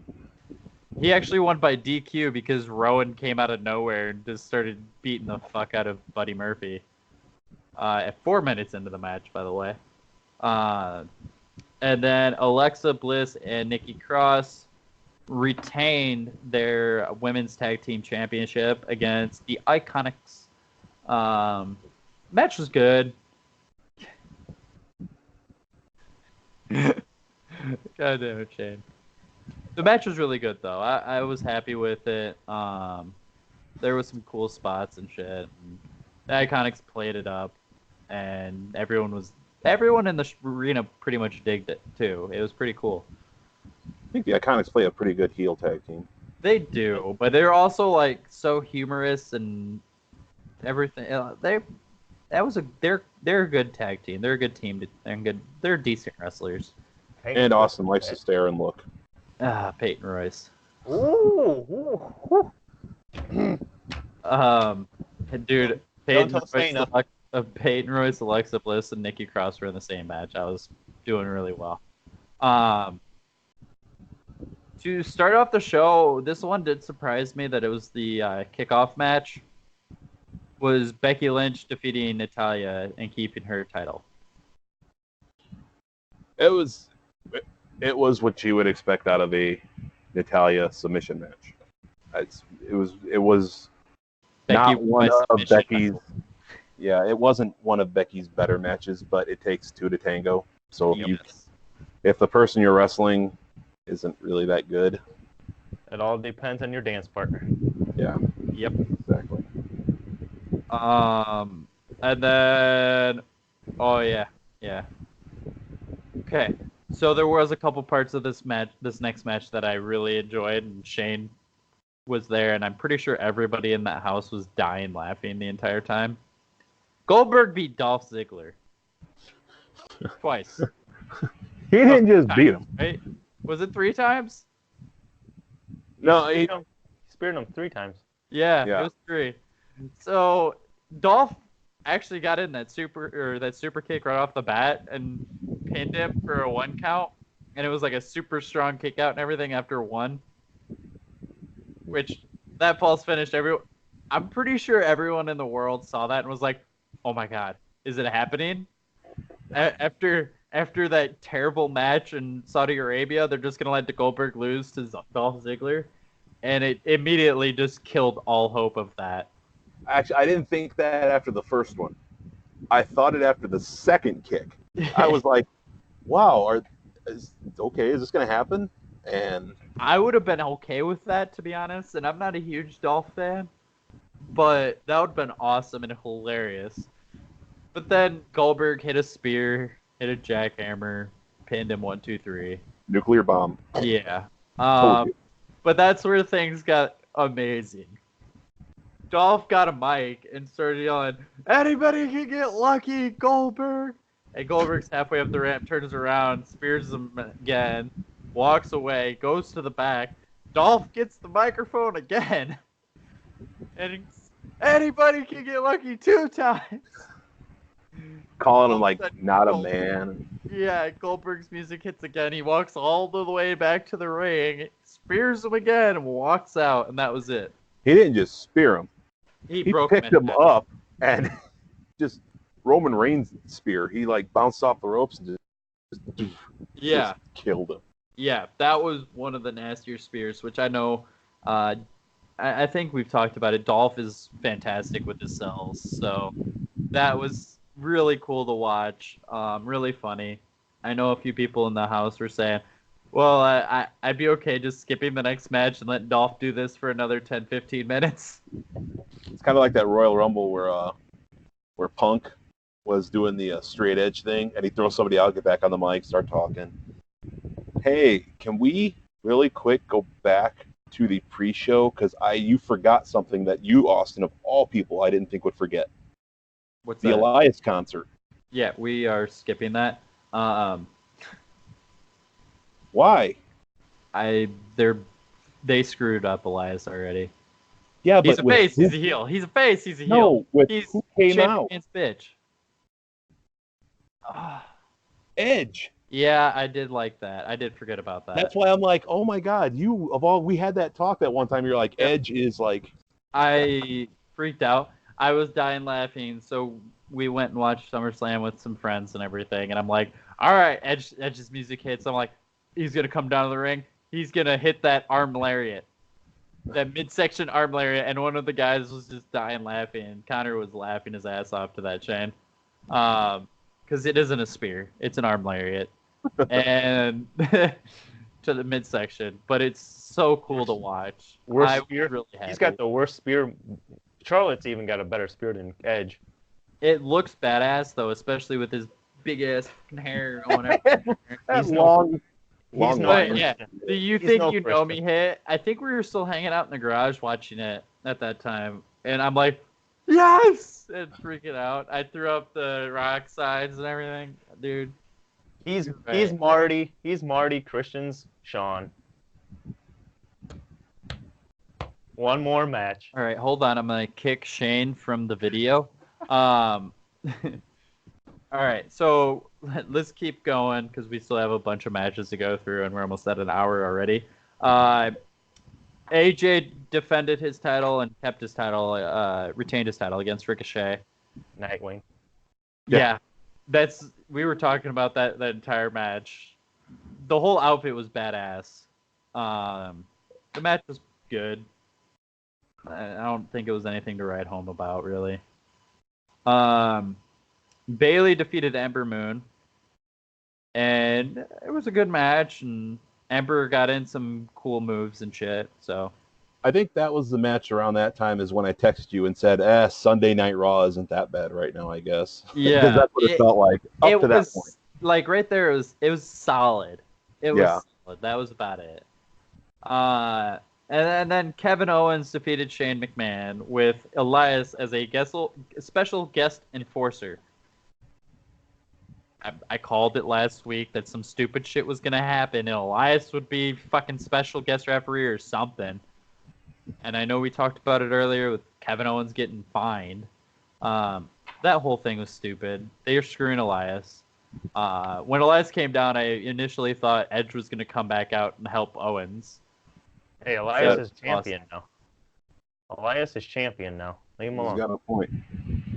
He actually won by DQ because Rowan came out of nowhere and just started beating the fuck out of Buddy Murphy. At 4 minutes into the match, by the way. And then Alexa Bliss and Nikki Cross retained their women's tag team championship against the Iconics. Match was good. God damn it, Shane. The match was really good, though. I was happy with it. There was some cool spots and shit. And the Iconics played it up, and everyone in the arena pretty much digged it too. It was pretty cool. I think the Iconics play a pretty good heel tag team. They do, but they're also like so humorous and everything. They're a good tag team. They're a good team. They're decent wrestlers. And Austin likes to stare and look. Peyton Royce. Ooh. Dude, Peyton Royce, Alexa Bliss, and Nikki Cross were in the same match. I was doing really well. To start off the show, this one did surprise me that it was the kickoff match. Was Becky Lynch defeating Natalya and keeping her title? It was It was what you would expect out of a Natalia submission match. It was Becky not one by of submission. Becky's. Yeah, it wasn't one of Becky's better matches, but it takes two to tango. So Yes. if the person you're wrestling isn't really that good, It all depends on your dance partner. yeah, Yep. exactly. And then, oh yeah. Okay, so there was a couple parts of this next match that I really enjoyed, and Shane was there, and I'm pretty sure everybody in that house was dying laughing the entire time. Goldberg beat Dolph Ziggler twice. He didn't just beat him. Right? Was it 3 times? No, He speared him 3 times. Yeah, Yeah. it was 3. So Dolph actually got in that super kick right off the bat and pinned him for a 1 count, and it was like a super strong kick out and everything after 1. Which that false finish, I'm pretty sure everyone in the world saw that and was like, "Oh my god, is it happening?" After that terrible match in Saudi Arabia, they're just gonna let the Goldberg lose to Dolph Ziggler, and it immediately just killed all hope of that. Actually, I didn't think that after the first one. I thought it after the second kick. I was like, "Wow, is this going to happen?" And I would have been okay with that, to be honest, and I'm not a huge Dolph fan, but that would have been awesome and hilarious. But then Goldberg hit a spear, hit a jackhammer, pinned him 1, 2, 3. nuclear bomb. Yeah. Told you. But that's where things got amazing. Dolph got a mic and started yelling, "Anybody can get lucky, Goldberg!" And Goldberg's halfway up the ramp, turns around, spears him again, walks away, goes to the back. Dolph gets the microphone again. And anybody can get lucky 2 times. Calling him like not a man. Yeah, Goldberg's music hits again. He walks all the way back to the ring, spears him again, and walks out, and that was it. He didn't just spear him. He Picked him up and just Roman Reigns spear. He like bounced off the ropes and just killed him. Yeah, that was one of the nastier spears, which I know. I think we've talked about it. Dolph is fantastic with his sells, so that was really cool to watch. Really funny. I know a few people in the house were saying, "Well, I'd be okay just skipping the next match and letting Dolph do this for another 10, 15 minutes." It's kind of like that Royal Rumble where Punk was doing the straight edge thing, and he throws somebody out, get back on the mic, start talking. Hey, can we really quick go back to the pre-show? Because you forgot something that you, Austin, of all people, I didn't think would forget. What's the that? Elias concert. Yeah, we are skipping that. Why? They screwed up Elias already. Yeah, he's but a face. He's a heel. He's a face. He's a heel. No, with he's who came out? Bitch. Edge. Yeah, I did like that. I did forget about that. That's why I'm like, oh my god, we had that talk that one time. You're like, Edge is like. I freaked out. I was dying laughing, so we went and watched SummerSlam with some friends and everything, and I'm like, all right, Edge's music hits. I'm like, he's gonna come down to the ring. He's gonna hit that arm lariat, that midsection arm lariat, and one of the guys was just dying laughing. Connor was laughing his ass off to that, Shane, because it isn't a spear; it's an arm lariat, and to the midsection. But it's so cool to watch. Worst spear. Really happy. He's got the worst spear. Charlotte's even got a better spear than Edge. It looks badass though, especially with his big ass hair or whatever. That's long. Yeah. Do you think no you know me hit? I think we were still hanging out in the garage watching it at that time, and I'm like, yes, and freaking out. I threw up the rock signs and everything, dude. He's Marty. He's Marty. Christian's Sean. One more match. All right, hold on. I'm gonna kick Shane from the video. All right, so let's keep going because we still have a bunch of matches to go through, and we're almost at an hour already. AJ defended his title and kept his title, retained his title against Ricochet. Nightwing. Yeah, we were talking about that entire match. the whole outfit was badass. The match was good. I don't think it was anything to write home about, really. Bailey defeated Ember Moon, and it was a good match, and Ember got in some cool moves and shit, so... I think that was the match around that time is when I texted you and said, Sunday Night Raw isn't that bad right now, I guess. Yeah. Because that's what it felt like up to that point. Like, right there, it was solid. It was solid. That was about it. And then Kevin Owens defeated Shane McMahon with Elias as a special guest enforcer. I called it last week that some stupid shit was going to happen and Elias would be fucking special guest referee or something. And I know we talked about it earlier with Kevin Owens getting fined. That whole thing was stupid. They are screwing Elias. When Elias came down, I initially thought Edge was going to come back out and help Owens. Hey, Elias is champion now. Elias is champion now. Leave him alone. He's got a point.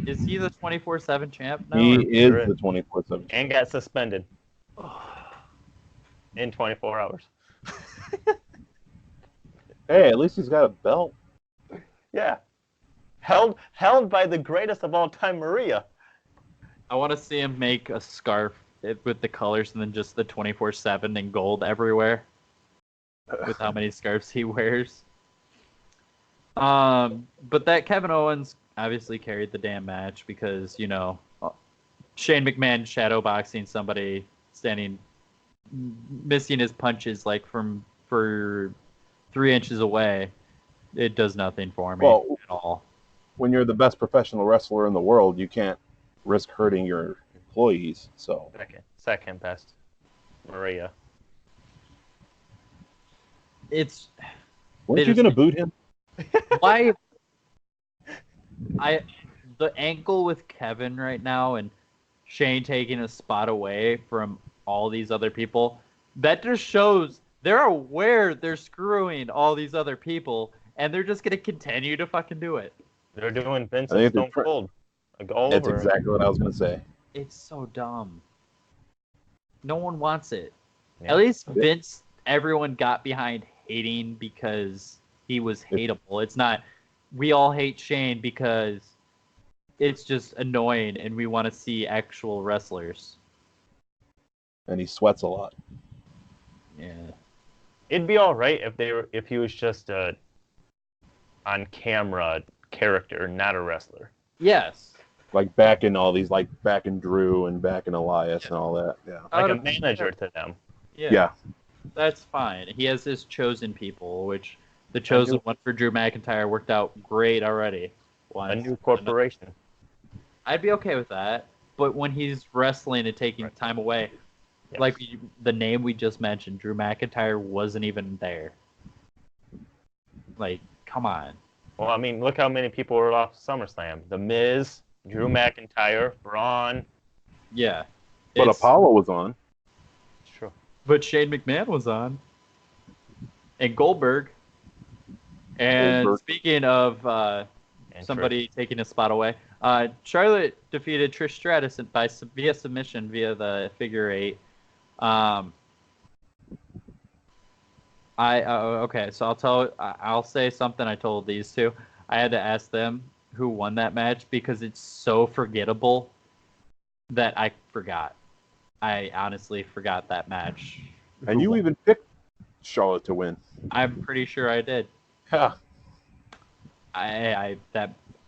Is he the 24/7 champ now? He is the 24/7 and got suspended in 24 hours. Hey, at least he's got a belt. Yeah. Held by the greatest of all time, Maria. I want to see him make a scarf with the colors and then just the 24/7 in gold everywhere. With how many scarves he wears. But that Kevin Owens obviously carried the damn match because, you know, Shane McMahon shadowboxing somebody missing his punches like for 3 inches away. It does nothing for me at all. When you're the best professional wrestler in the world, you can't risk hurting your employees. So second best, Maria. Weren't you going to boot him? Why? The angle with Kevin right now and Shane taking a spot away from all these other people, that just shows they're aware they're screwing all these other people, and they're just going to continue to fucking do it. They're doing Vince and Stone Cold. That's exactly what I was going to say. It's so dumb. No one wants it. Yeah. At least Vince, everyone got behind hating because he was hateable. It's not, we all hate Shane because it's just annoying and we want to see actual wrestlers. And he sweats a lot. Yeah. It'd be all right if he was just a on camera character, not a wrestler. Yes. Like back in all these, like back in Drew and back in Elias and all that. Yeah. Like a manager to them. Yeah. That's fine. He has his chosen people, which the chosen one for Drew McIntyre worked out great already. A new corporation. I'd be okay with that. But when he's wrestling and taking time away, like the name we just mentioned, Drew McIntyre wasn't even there. Like, come on. Well, I mean, look how many people were off SummerSlam. The Miz, Drew McIntyre, Braun. Yeah. But Apollo was on. Sure. But Shane McMahon was on. And Goldberg. And speaking of somebody taking a spot away, Charlotte defeated Trish Stratus via submission via the figure 8. Okay, so I'll say something I told these two. I had to ask them who won that match because it's so forgettable that I forgot. I honestly forgot that match. And you even picked Charlotte to win. I'm pretty sure I did. Yeah. I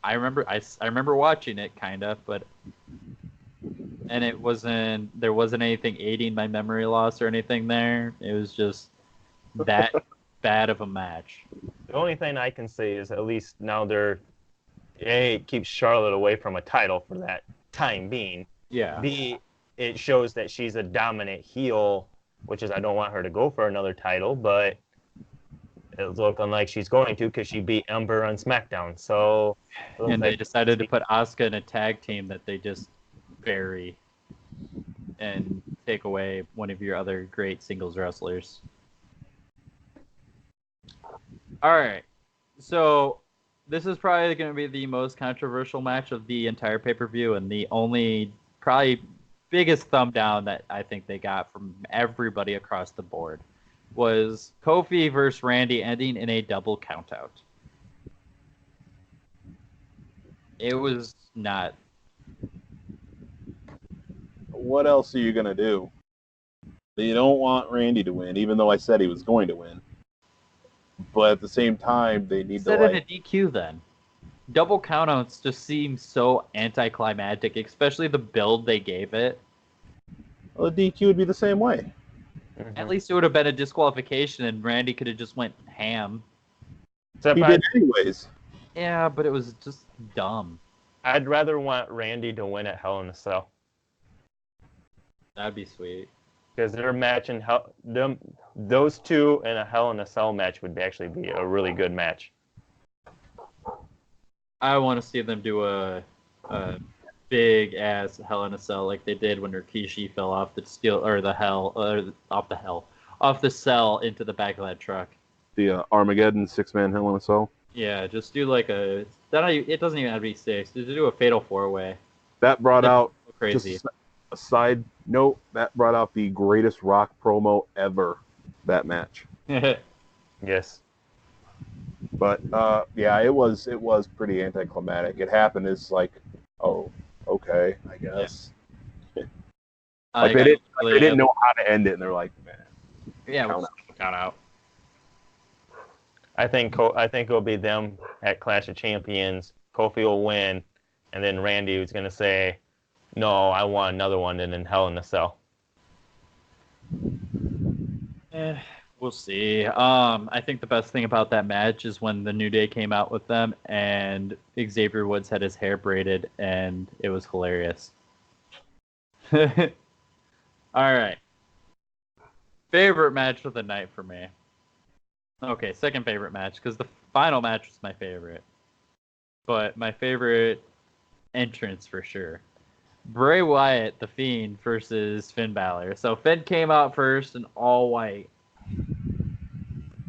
remember watching it kind of, but there wasn't anything aiding my memory loss or anything there. It was just that bad of a match. The only thing I can say is at least now it keeps Charlotte away from a title for that time being. Yeah. B, it shows that she's a dominant heel, which is I don't want her to go for another title, but it's looking like she's going to because she beat Ember on SmackDown. So, and they decided to put Asuka in a tag team that they just bury and take away one of your other great singles wrestlers. All right, so this is probably going to be the most controversial match of the entire pay-per-view and the only probably biggest thumb down that I think they got from everybody across the board was Kofi versus Randy ending in a double countout. It was not. What else are you gonna do? You don't want Randy to win, even though I said he was going to win. But at the same time, they need to Set it a DQ then. Double countouts just seem so anticlimactic, especially the build they gave it. Well, the DQ would be the same way. At least it would have been a disqualification, and Randy could have just went ham. He did anyways. Yeah, but it was just dumb. I'd rather want Randy to win at Hell in a Cell. That'd be sweet. Because their match in those two in a Hell in a Cell match would actually be a really good match. I want to see them do a big ass Hell in a Cell like they did when Rikishi fell off the off the cell into the back of that truck. The Armageddon 6-man Hell in a Cell. Yeah, just do like it doesn't even have to be 6. Just do a fatal 4-way. That brought out crazy. Just a side note, that brought out the greatest Rock promo ever. That match. Yes. But yeah, it was pretty anticlimactic. It happened as like, oh, okay, I guess. Yeah. Like they didn't know how to end it, and they're like, man. Yeah, we'll count out. I think it'll be them at Clash of Champions. Kofi will win, and then Randy was gonna say, "No, I want another one," and then Hell in a Cell. We'll see. I think the best thing about that match is when the New Day came out with them, and Xavier Woods had his hair braided, and it was hilarious. All right. Favorite match of the night for me. Okay, second favorite match, because the final match was my favorite. But my favorite entrance for sure. Bray Wyatt, The Fiend, versus Finn Balor. So Finn came out first in all white.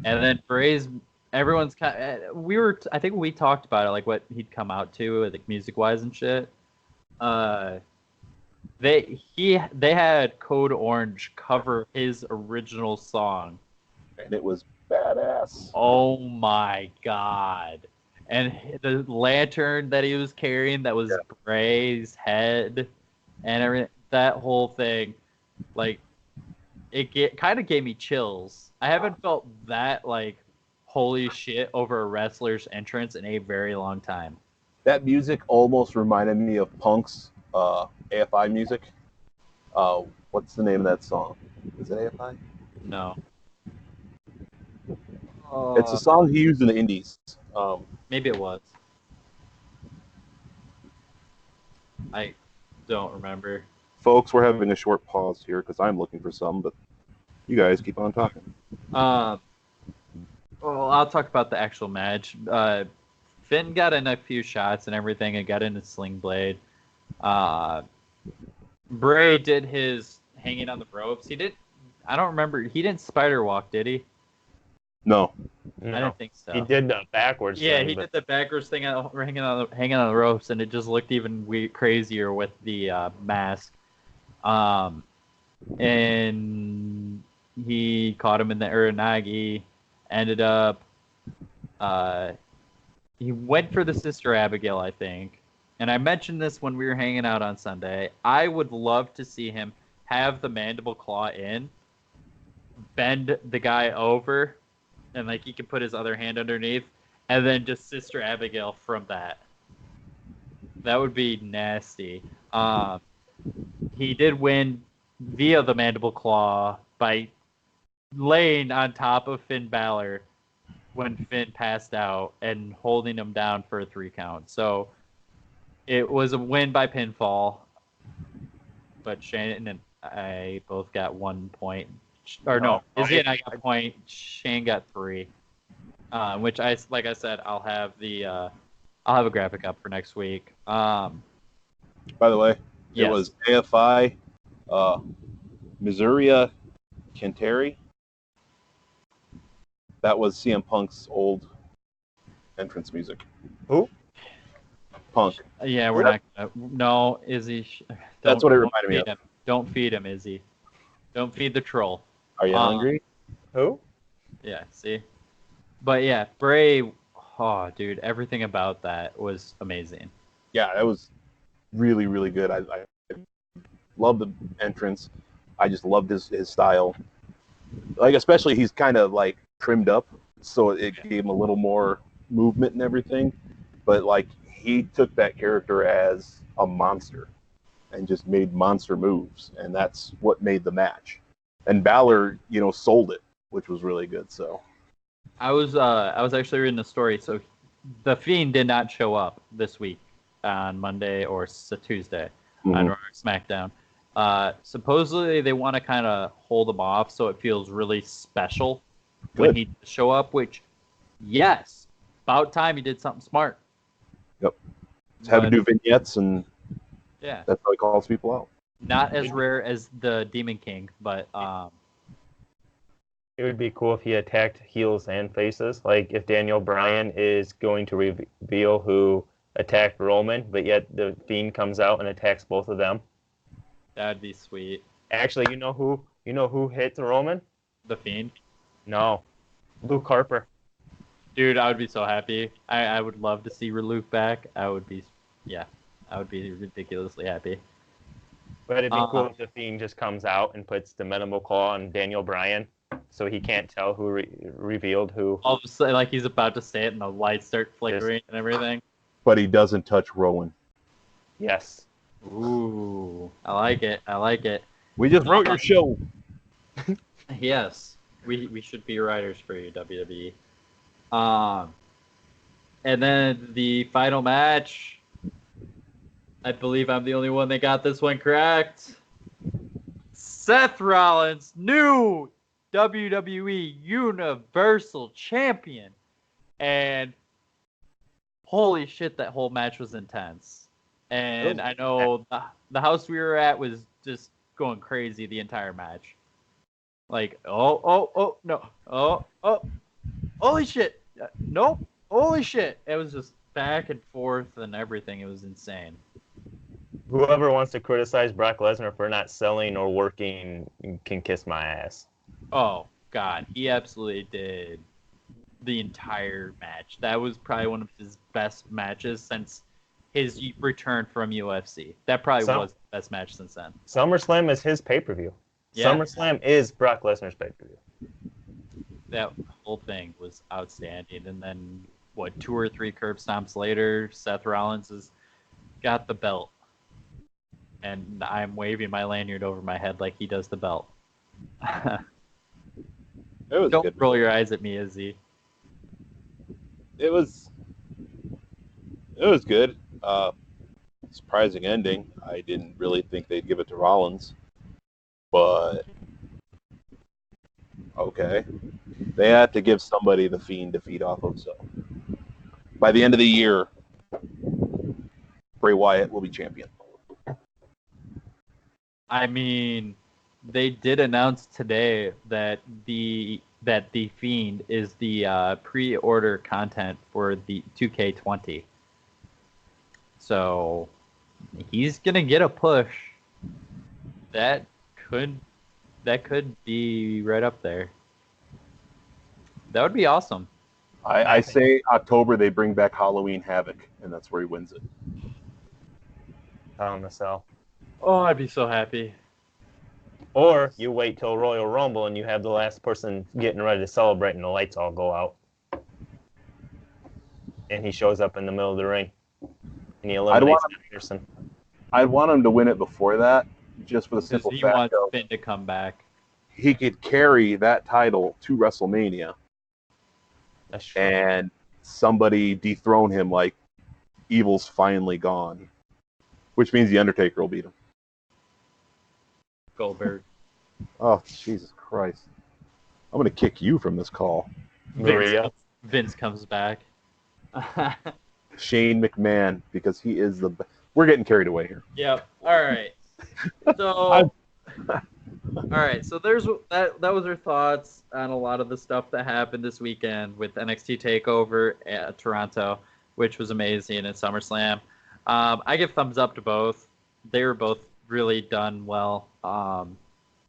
And then everyone's kind of, I think we talked about it, like what he'd come out to, like music-wise and shit. They had Code Orange cover his original song. And it was badass. Oh my god. And the lantern that he was carrying that was Bray's head and everything, that whole thing, like, it kind of gave me chills. I haven't felt that, like, holy shit over a wrestler's entrance in a very long time. That music almost reminded me of Punk's AFI music. What's the name of that song? Is it AFI? No. It's a song he used in the Indies. Maybe it was. I don't remember. Folks, we're having a short pause here because I'm looking for some, but you guys keep on talking. Well, I'll talk about the actual match. Finn got in a few shots and everything and got into Sling Blade. Bray did his hanging on the ropes. I don't remember. He didn't spider walk, did he? No. I didn't think so. He did the backwards thing. Yeah, he did the backwards thing hanging on the ropes, and it just looked even crazier with the mask. And he caught him in the Uranagi. Ended up, he went for the Sister Abigail, I think. And I mentioned this when we were hanging out on Sunday. I would love to see him have the mandible claw in, bend the guy over, and like he could put his other hand underneath, and then just Sister Abigail from that. That would be nasty. He did win via the mandible claw by laying on top of Finn Balor when Finn passed out and holding him down for a 3 count. So it was a win by pinfall, but Shane and I both got 1 point. Or no, Izzy and I got a point. Shane got 3. Which like I said, I'll have a graphic up for next week. By the way, yes. It was AFI, Missouri Kentari. That was CM Punk's old entrance music. Who? Punk. Yeah, we're not gonna. No, Izzy. That's what it reminded me of. Don't feed him, Izzy. Don't feed the troll. Are you hungry? Who? Yeah, see? But yeah, Bray, oh, dude, everything about that was amazing. Yeah, that was really, really good. I love the entrance. I just loved his style. Like, especially he's kind of like trimmed up, so it gave him a little more movement and everything. But like, he took that character as a monster and just made monster moves, and that's what made the match. And Balor, sold it, which was really good. So I was actually reading a story. So the Fiend did not show up this week on Monday or Tuesday on Raw and Smackdown. Supposedly they want to kind of hold him off so it feels really special when he show up. Which, yes, about time he did something smart. Yep, have him do vignettes, and yeah, that's how he calls people out. Not as rare as the Demon King, but It would be cool if he attacked heels and faces. Like if Daniel Bryan is going to reveal who attacked Roman, but yet the Fiend comes out and attacks both of them. That'd be sweet. Actually, you know who hit Roman? The Fiend. No, Luke Harper. Dude, I would be so happy. I would love to see Luke back. I would be ridiculously happy. But it'd be cool if the Fiend just comes out and puts the mandible claw on Daniel Bryan, so he can't tell who revealed who. All of a sudden, like he's about to say it, and the lights start flickering and everything. But he doesn't touch Rowan. Yes. Ooh, I like it. I like it. We just wrote your show. Yes, we should be writers for you, WWE. And then the final match. I believe I'm the only one that got this one correct. Seth Rollins, new WWE Universal Champion. And holy shit, that whole match was intense. And I know the house we were at was just going crazy the entire match. Like, no, holy shit, nope, holy shit. It was just back and forth and everything. It was insane. Whoever wants to criticize Brock Lesnar for not selling or working can kiss my ass. Oh, God. He absolutely did the entire match. That was probably one of his best matches since his return from UFC. That probably was the best match since then. SummerSlam is his pay-per-view. Yeah. SummerSlam is Brock Lesnar's pay-per-view. That whole thing was outstanding. And then, 2 or 3 curb stomps later, Seth Rollins has got the belt. And I'm waving my lanyard over my head like he does the belt. Don't good. Roll your eyes at me, Izzy. It was good. Surprising ending. I didn't really think they'd give it to Rollins, but okay. They had to give somebody the Fiend to feed off of. So by the end of the year, Bray Wyatt will be champion. I mean, they did announce today that the Fiend is the pre-order content for the 2K20. So he's gonna get a push. That could be right up there. That would be awesome. I say October they bring back Halloween Havoc, and that's where he wins it. Tell him to sell. Oh, I'd be so happy. Or you wait till Royal Rumble and you have the last person getting ready to celebrate and the lights all go out. And he shows up in the middle of the ring. And he eliminates that person. I'd want him to win it before that, just for the simple fact he wants Finn to come back. He could carry that title to WrestleMania. That's true. And somebody dethrone him like Evil's finally gone. Which means The Undertaker will beat him. Goldberg. Oh, Jesus Christ. I'm going to kick you from this call. Maria. Vince comes back. Shane McMahon, because he is the... We're getting carried away here. Yep. All right. So... All right. So there's that was our thoughts on a lot of the stuff that happened this weekend with NXT Takeover at Toronto, which was amazing, and SummerSlam. I give thumbs up to both. They were both really done well.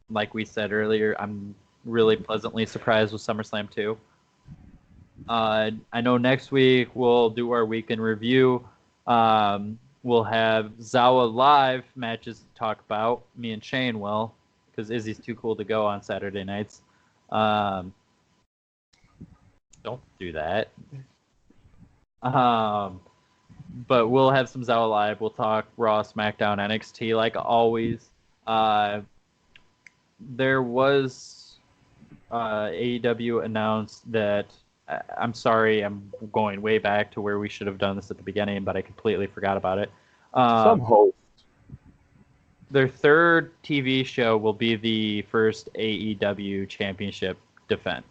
Like we said earlier, I'm really pleasantly surprised with SummerSlam 2. I know next week we'll do our weekend review. We'll have Zawa live matches to talk about. Me and Shane will, because Izzy's too cool to go on Saturday nights. Don't do that. But we'll have some Zawa live. We'll talk Raw, SmackDown, NXT like always. There was AEW announced that. I'm sorry, I'm going way back to where we should have done this at the beginning, but I completely forgot about it. Some host. Their third TV show will be the first AEW championship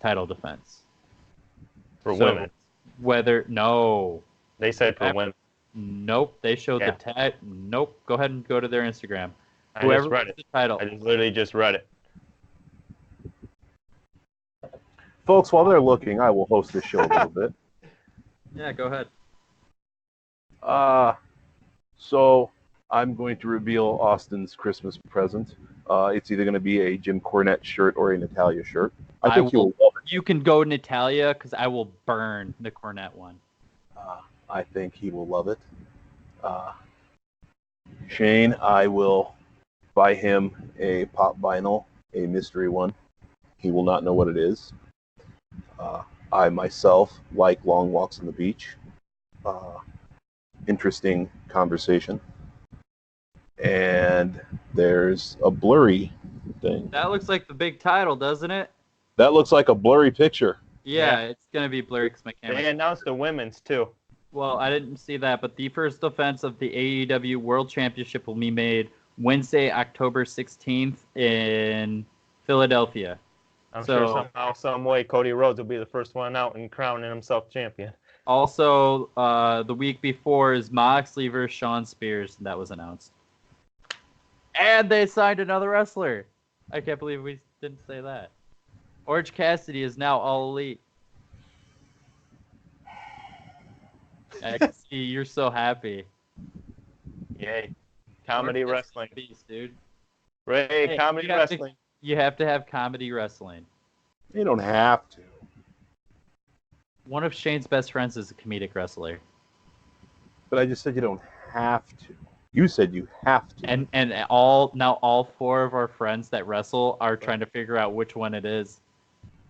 title defense. For women. No. They said for women. Nope. They showed the tag. Nope. Go ahead and go to their Instagram. Whoever read it. The title. I literally just read it. Folks, while they're looking, I will host this show a little bit. Yeah, go ahead. So I'm going to reveal Austin's Christmas present. It's either going to be a Jim Cornette shirt or a Natalia shirt. I think you'll love it. You can go Natalia, because I will burn the Cornette one. I think he will love it. Shane, I will buy him a pop vinyl, a mystery one. He will not know what it is. I myself like long walks on the beach. Interesting conversation. And there's a blurry thing. That looks like the big title, doesn't it? That looks like a blurry picture. Yeah. It's going to be blurry because my camera. They announced the women's, too. Well, I didn't see that, but the first defense of the AEW World Championship will be made Wednesday, October 16th in Philadelphia. I'm sure somehow, some way, Cody Rhodes will be the first one out and crowning himself champion. Also, the week before is Moxley versus Shawn Spears, and that was announced. And they signed another wrestler. I can't believe we didn't say that. Orange Cassidy is now All Elite. I can see you're so happy. Yay. Comedy wrestling. Beast, dude. Ray, comedy wrestling. You have to have comedy wrestling. You don't have to. One of Shane's best friends is a comedic wrestler. But I just said you don't have to. You said you have to. And all four of our friends that wrestle are trying to figure out which one it is.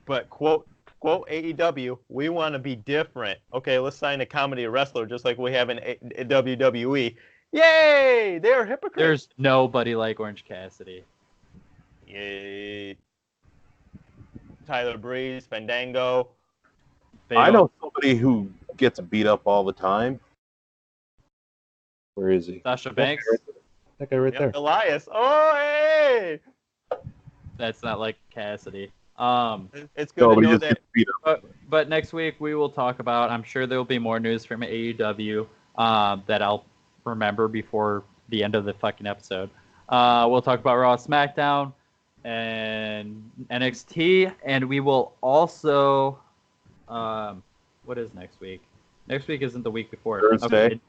But quote AEW, we want to be different. Okay, let's sign a comedy wrestler just like we have in WWE. Yay! They're hypocrites. There's nobody like Orange Cassidy. Yay. Tyler Breeze, Fandango. I know somebody who gets beat up all the time. Where is he? Sasha Banks. That guy right there. Elias. Oh, hey! That's not like Cassidy. It's good to know that. Beat up. But next week we will talk about. I'm sure there will be more news from AEW that I'll remember before the end of the fucking episode. We'll talk about Raw, SmackDown, and NXT, and we will also. What is next week? Next week isn't the week before. Thursday. Okay.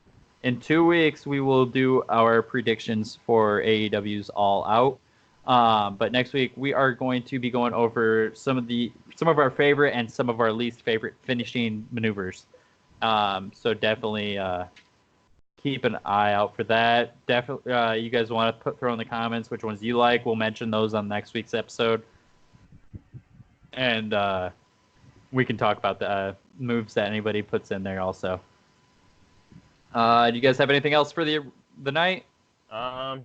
In 2 weeks, we will do our predictions for AEW's All Out. But next week, we are going to be going over some of our favorite and some of our least favorite finishing maneuvers. So definitely keep an eye out for that. Definitely, you guys want to throw in the comments which ones you like. We'll mention those on next week's episode. And we can talk about the moves that anybody puts in there also. Do you guys have anything else for the night?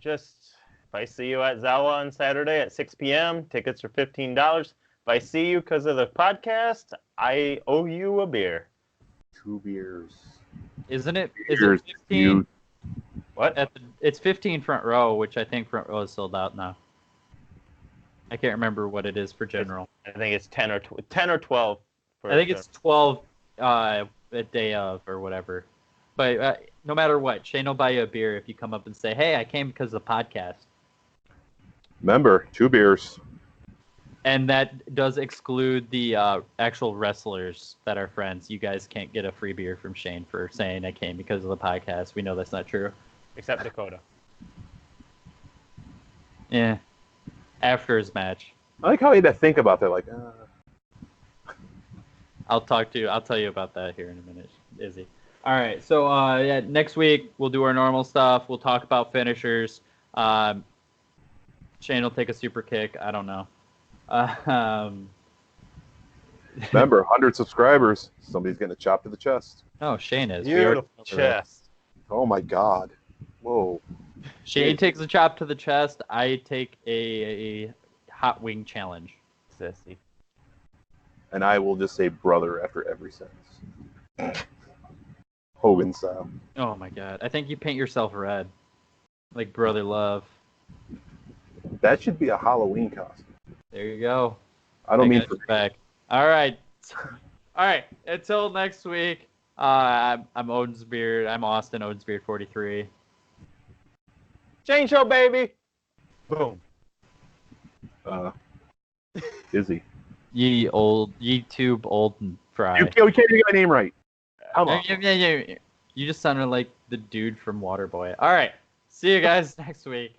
Just if I see you at Zawa on Saturday at 6 p.m., tickets are $15. If I see you because of the podcast, I owe you a beer. 2 beers. Isn't it? Beers, Is it 15? What? It's 15 front row, which I think front row is sold out now. I can't remember what it is for general. I think it's 10 or 12. I think it's 12 a day of or whatever. But no matter what, Shane will buy you a beer if you come up and say, hey, I came because of the podcast. Remember, 2 beers. And that does exclude the actual wrestlers that are friends. You guys can't get a free beer from Shane for saying I came because of the podcast. We know that's not true. Except Dakota. Yeah. After his match. I like how he had to think about that. Like, I'll tell you about that here in a minute, Izzy. All right, so yeah, next week we'll do our normal stuff. We'll talk about finishers. Shane will take a super kick. I don't know. remember, 100 subscribers. Somebody's getting a chop to the chest. No, Shane is. We already Beautiful covered that. chest. Oh my God! Whoa! Shane takes a chop to the chest. I take a hot wing challenge. Sissy. And I will just say brother after every sentence. Hogan style. Oh my god! I think you paint yourself red, like brother love. That should be a Halloween costume. There you go. I don't mean got for you back. All right. All right. Until next week. I'm Odensbeard. I'm Austin Odensbeard 43. Chain show, baby. Boom. Izzy. Ye tube old and fry. We can't get my name right. Come on. You just sounded like the dude from Waterboy. All right. See you guys next week.